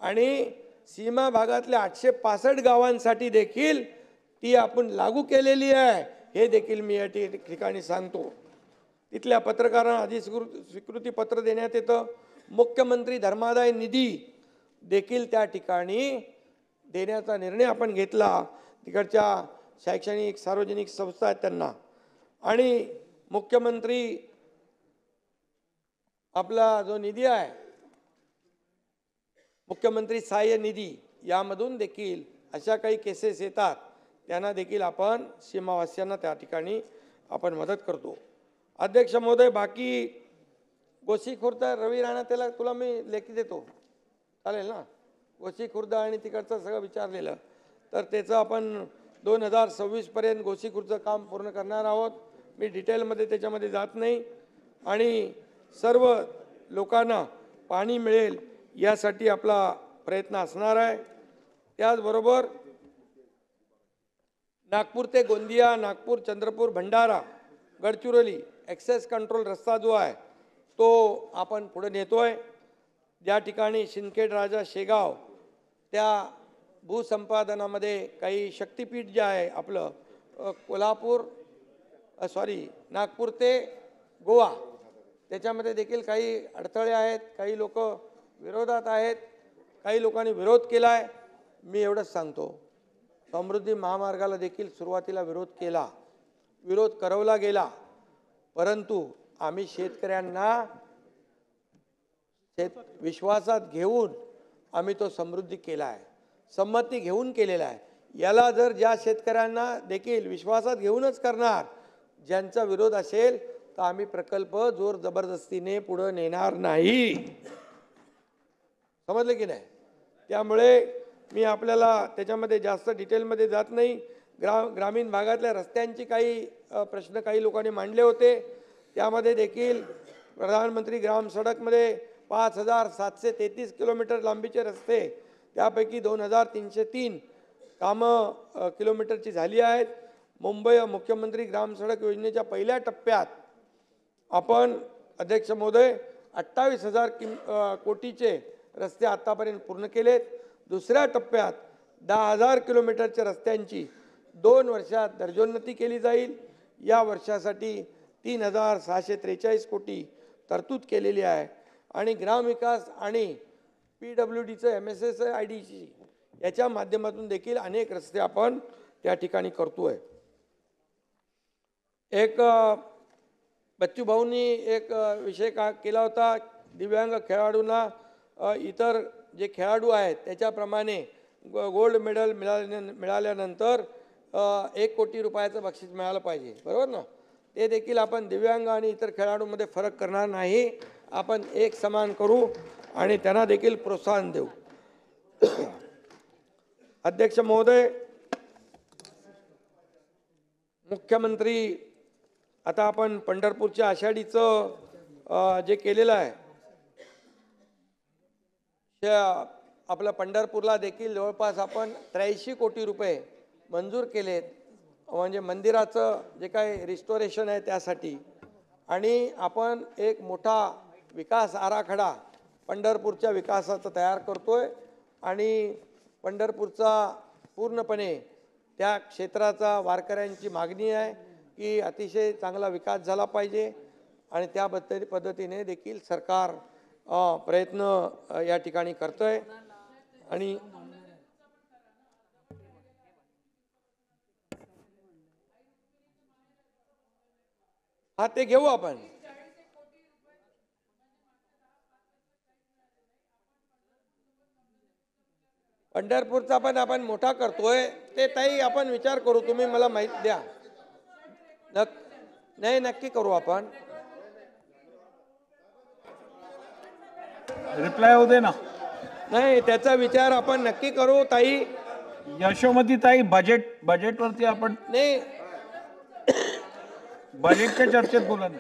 A: आणि सीमा भागातल्या 865 गावांसाठी देखील ती आपण लागू केलेली आहे, हे देखील मी या ठिकाणी सांगतो. तिथल्या पत्रकारांना आधी स्वीकृती पत्र देण्यात येतं. मुख्यमंत्री धर्मादाय निधी देखील त्या ठिकाणी देण्याचा निर्णय आपण घेतला. तिकडच्या शैक्षणिक सार्वजनिक संस्था आहेत त्यांना. आणि मुख्यमंत्री आपला जो निधी आहे, मुख्यमंत्री सहाय्य निधी, यामधून देखील अशा काही केसेस येतात, त्यांना देखील आपण सीमावासियांना त्या ठिकाणी आपण मदत करतो. अध्यक्ष महोदय, बाकी गोसी खुर्द रवी राणा त्याला तुला मी लेखी देतो, चालेल ना? गोसी खुर्द आणि तिकडचं सगळं विचारलेलं, तर त्याचं आपण 2026 पर्यंत गोसी खुर्दचं काम पूर्ण करणार आहोत. मी डिटेलमध्ये त्याच्यामध्ये जात नाही. आणि सर्व लोकांना पाणी मिळेल यासाठी आपला प्रयत्न असणार आहे. त्याचबरोबर नागपूर ते गोंदिया, नागपूर, चंद्रपूर, भंडारा, गडचिरोली ॲक्सेस कंट्रोल रस्ता जो आहे तो आपण पुढे नेतोय. ज्या ठिकाणी शिंदखेड राजा शेगाव त्या भूसंपादनामध्ये काही शक्तिपीठ जे आहे आपलं नागपूर ते गोवा, त्याच्यामध्ये देखील काही अडथळे आहेत, काही लोक विरोधात आहेत, काही लोकांनी विरोध केला आहे. मी एवढंच सांगतो, समृद्धी महामार्गाला देखील सुरुवातीला विरोध करवला गेला, परंतु आम्ही शेतकऱ्यांना विश्वासात घेऊन आम्ही तो समृद्धी केला आहे, संमती घेऊन केलेला आहे. याला जर ज्या शेतकऱ्यांना देखील विश्वासात घेऊनच करणार, ज्यांचा विरोध असेल तर आम्ही प्रकल्प जोर जबरदस्तीने पुढे नेणार नाही. समजलं की नाही? त्यामुळे मी आपल्याला त्याच्यामध्ये जास्त डिटेलमध्ये जात नाही. ग्रामीण भागातल्या रस्त्यांची काही प्रश्न काही लोकांनी मांडले होते, त्यामध्ये देखील प्रधानमंत्री ग्राम सडकमध्ये 5,733 किलोमीटर लांबीचे रस्ते, त्यापैकी 2,303 कामं किलोमीटरची झाली आहेत. मुंबई मुख्यमंत्री ग्राम सडक योजनेच्या पहिल्या टप्प्यात आपण अध्यक्ष महोदय 28,000 कोटीचे रस्ते आतापर्यंत पूर्ण केलेत. दुसऱ्या टप्प्यात 10,000 किलोमीटरच्या रस्त्यांची 2 वर्षात दर्जोन्नती केली जाईल. या वर्षासाठी 3,643 कोटी तरतूद केलेली आहे. आणि ग्रामविकास आणि PWDचं MSSIDC याच्या माध्यमातून देखील अनेक रस्ते आपण त्या ठिकाणी करतोय. एक बच्चू भाऊंनी एक विषय केला होता, दिव्यांग खेळाडूंना इतर जे खेळाडू आहेत त्याच्याप्रमाणे गोल्ड मेडल मिळाल्यानंतर 1 कोटी रुपयाचं बक्षीस मिळालं पाहिजे, बरोबर ना? ते देखील आपण दिव्यांग आणि इतर खेळाडूंमध्ये फरक करणार नाही, आपण एक समान करू आणि त्यांना देखील प्रोत्साहन देऊ. अध्यक्ष महोदय, मुख्यमंत्री आता आपण पंढरपूरच्या आषाढीचं जे केलेलं आहे, आपलं पंढरपूरला देखील जवळपास आपण 83 कोटी रुपये मंजूर केलेत, म्हणजे मंदिराचं जे काही रिस्टोरेशन आहे त्यासाठी. आणि आपण एक मोठा विकास आराखडा पंढरपूरच्या विकासाचा तयार करतोय आणि पंढरपूरचा पूर्णपणे त्या क्षेत्राचा वारकऱ्यांची मागणी आहे की अतिशय चांगला विकास झाला पाहिजे आणि त्या पद्धतीने देखील सरकार प्रयत्न या ठिकाणी करतोय. आणि हा ते घेऊ आपण. पंढरपूरचा पण आपण मोठा करतोय ते ताई आपण विचार करू. तुम्ही मला माहिती द्या. नाही नक्की करू आपण.
B: रिप्लाय होऊ दे ना.
A: नाही त्याचा विचार आपण नक्की करू ताई.
B: यशोमती ताई, बजेटवरती आपण
A: नाही
B: बजेटच्या चर्चेत बोला ना.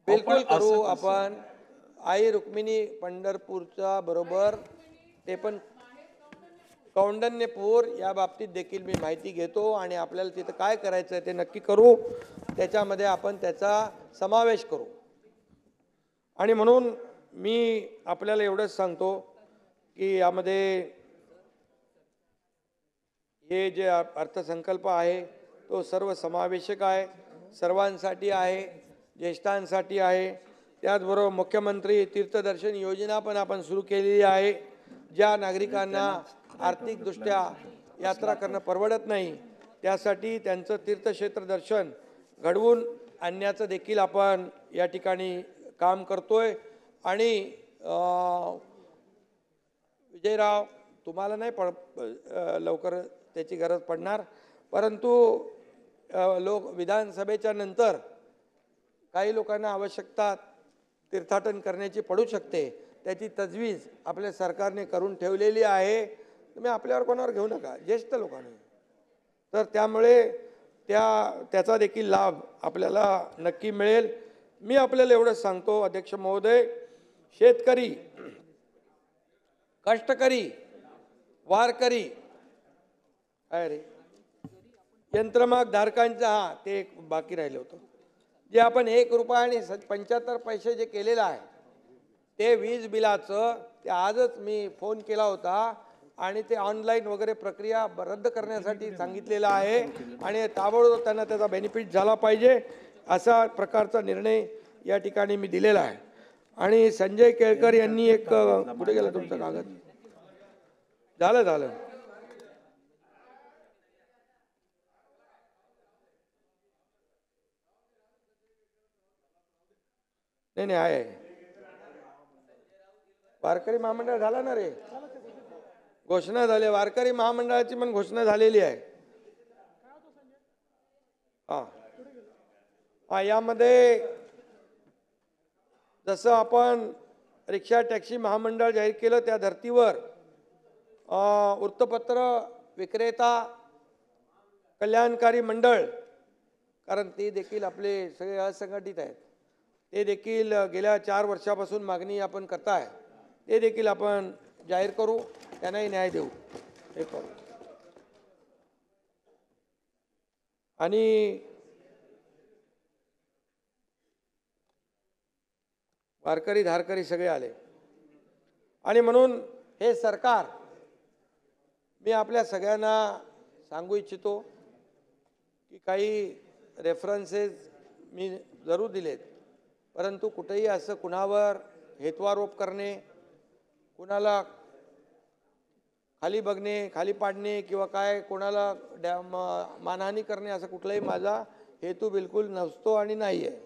A: बिलकुल करू
B: असं कसं?
A: आपण. आई रुक्मिणी पंढरपूरच्या बरोबर ते पण कौंडण्यपूर या बाबतीत देखील मी माहिती घेतो आणि आपल्याला तिथं काय करायचं ते नक्की करू. त्याच्यामध्ये आपण त्याचा समावेश करू. आणि म्हणून मी आपल्याला एवढंच सांगतो की यामध्ये हे जे अर्थसंकल्प आहे तो सर्वसमावेशक आहे, सर्वांसाठी आहे, ज्येष्ठांसाठी आहे. त्याचबरोबर मुख्यमंत्री तीर्थदर्शन योजना पण आपण सुरू केलेली आहे. ज्या नागरिकांना आर्थिकदृष्ट्या यात्रा करणं परवडत नाही त्यासाठी त्यांचं तीर्थक्षेत्र दर्शन घडवून आणण्याचं देखील आपण या ठिकाणी काम करतोय. आणि विजयराव तुम्हाला नाही लवकर त्याची गरज पडणार, परंतु विधानसभेच्या नंतर काही लोकांना आवश्यकता तीर्थाटन करण्याची पडू शकते. त्याची तजवीज आपल्या सरकारने करून ठेवलेली आहे. तुम्ही आपल्यावर कोणावर घेऊ नका, ज्येष्ठ लोकांनी. तर त्यामुळे त्याचा देखील लाभ आपल्याला नक्की मिळेल. मी आपल्याला एवढंच सांगतो अध्यक्ष महोदय, शेतकरी, कष्टकरी, वारकरी, काय रे यंत्रमाग धारकांचा, हा ते एक बाकी राहिलं होतं, जे आपण 1 रुपया आणि 75 पैसे जे केलेलं आहे ते वीज बिलाचं, ते आजच मी फोन केला होता आणि ते ऑनलाईन वगैरे प्रक्रिया रद्द करण्यासाठी सांगितलेलं आहे आणि ताबडतोब त्यांना त्याचा बेनिफिट झाला पाहिजे असा प्रकारचा निर्णय या ठिकाणी मी दिलेला आहे. आणि संजय केळकर यांनी एक, कुठे गेला तुमचा कागद? झालं नाही आहे. वारकरी महामंडळ झाला ना रे, घोषणा झाली. वारकरी महामंडळाची पण घोषणा झालेली आहे. यामध्ये जसं आपण रिक्षा टॅक्सी महामंडळ जाहीर केलं त्या धर्तीवर वृत्तपत्र विक्रेता कल्याणकारी मंडळ, कारण ते देखील आपले सगळे असंघटित आहेत, ते देखील गेल्या 4 वर्षापासून मागणी आपण करताय, ते देखील आपण जाहीर करू, त्यांनाही न्याय देऊ. आणि वारकरी धारकरी सगळे आले. आणि म्हणून हे सरकार, मी आपल्या सगळ्यांना सांगू इच्छितो की काही रेफरन्सेस मी जरूर दिलेत, परंतु कुठेही असं कुणावर हेतवारोप करणे, कुणाला खाली बघणे, खाली पाडणे किंवा काय कोणाला मानहानी करणे असा कुठलाही माझा हेतू बिलकुल नसतो आणि नाही आहे.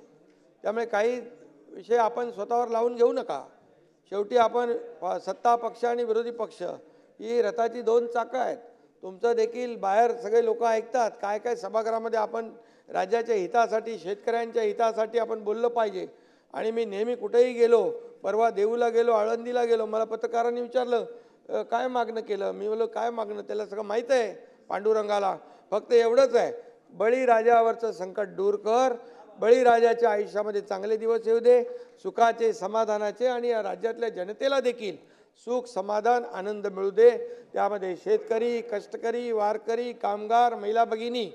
A: त्यामुळे काही विषय आपण स्वतःवर लावून घेऊ नका. शेवटी आपण सत्ता पक्ष आणि विरोधी पक्ष ही रथाची 2 चाकं आहेत. तुमचं देखील बाहेर सगळे लोक ऐकतात, काय काय सभागृहामध्ये आपण राज्याच्या हितासाठी, शेतकऱ्यांच्या हितासाठी आपण बोललं पाहिजे. आणि मी नेहमी कुठेही गेलो, परवा देऊला गेलो, आळंदीला गेलो, मला पत्रकारांनी विचारलं काय मागणं केलं, मी बोललो काय मागणं, त्याला सगळं माहीत आहे पांडुरंगाला, फक्त एवढंच आहे, बळीराजावरचं संकट दूर कर, बळीराजाच्या आयुष्यामध्ये चांगले दिवस येऊ दे, सुखाचे, समाधानाचे, आणि या राज्यातल्या जनतेला देखील सुख, समाधान, आनंद मिळू दे. त्यामध्ये शेतकरी, कष्टकरी, वारकरी, कामगार, महिला भगिनी,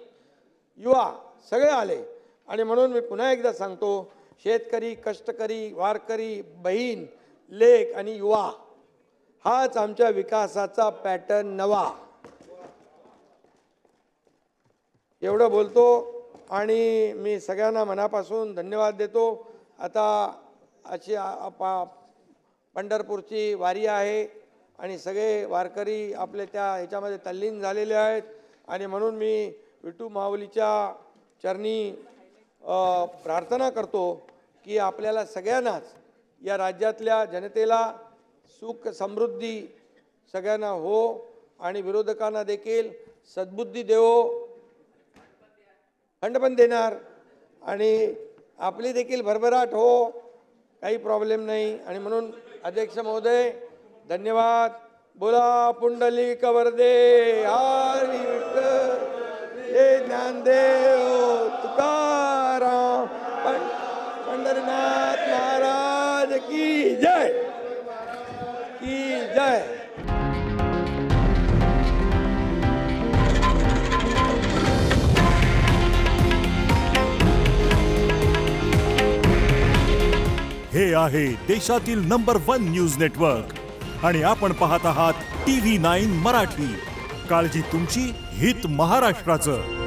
A: युवा सगळे आले. आणि म्हणून मी पुन्हा एकदा सांगतो, शेतकरी, कष्टकरी, वारकरी, बहीण, लेक आणि युवा हाच आमच्या विकासाचा पॅटर्न नवा. एवढं बोलतो आणि मी सगळ्यांना मनापासून धन्यवाद देतो. आता अशी पंढरपूरची वारी आहे आणि सगळे वारकरी आपले त्या ह्याच्यामध्ये तल्लीन झालेले आहेत. आणि म्हणून मी विठू माऊलीच्या चरणी प्रार्थना करतो की आपल्याला सगळ्यांनाच या राज्यातल्या जनतेला सुख समृद्धी सगळ्यांना हो आणि विरोधकांना देखील सद्बुद्धी देवो, खंड पण देणार आणि आपली देखील भरभराट हो, काही प्रॉब्लेम नाही. आणि म्हणून अध्यक्ष महोदय धन्यवाद. बोला पुंडलिक वरदे हरी विठ्ठल हे ज्ञानदेव तुकाराम पंढरीनाथ महाराज की जय की जय.
C: हे आहे देशातील नंबर 1 न्यूज नेटवर्क आणि आपण पाहत आहात TV9 मराठी. काळजी तुमची, हित महाराष्ट्राचं.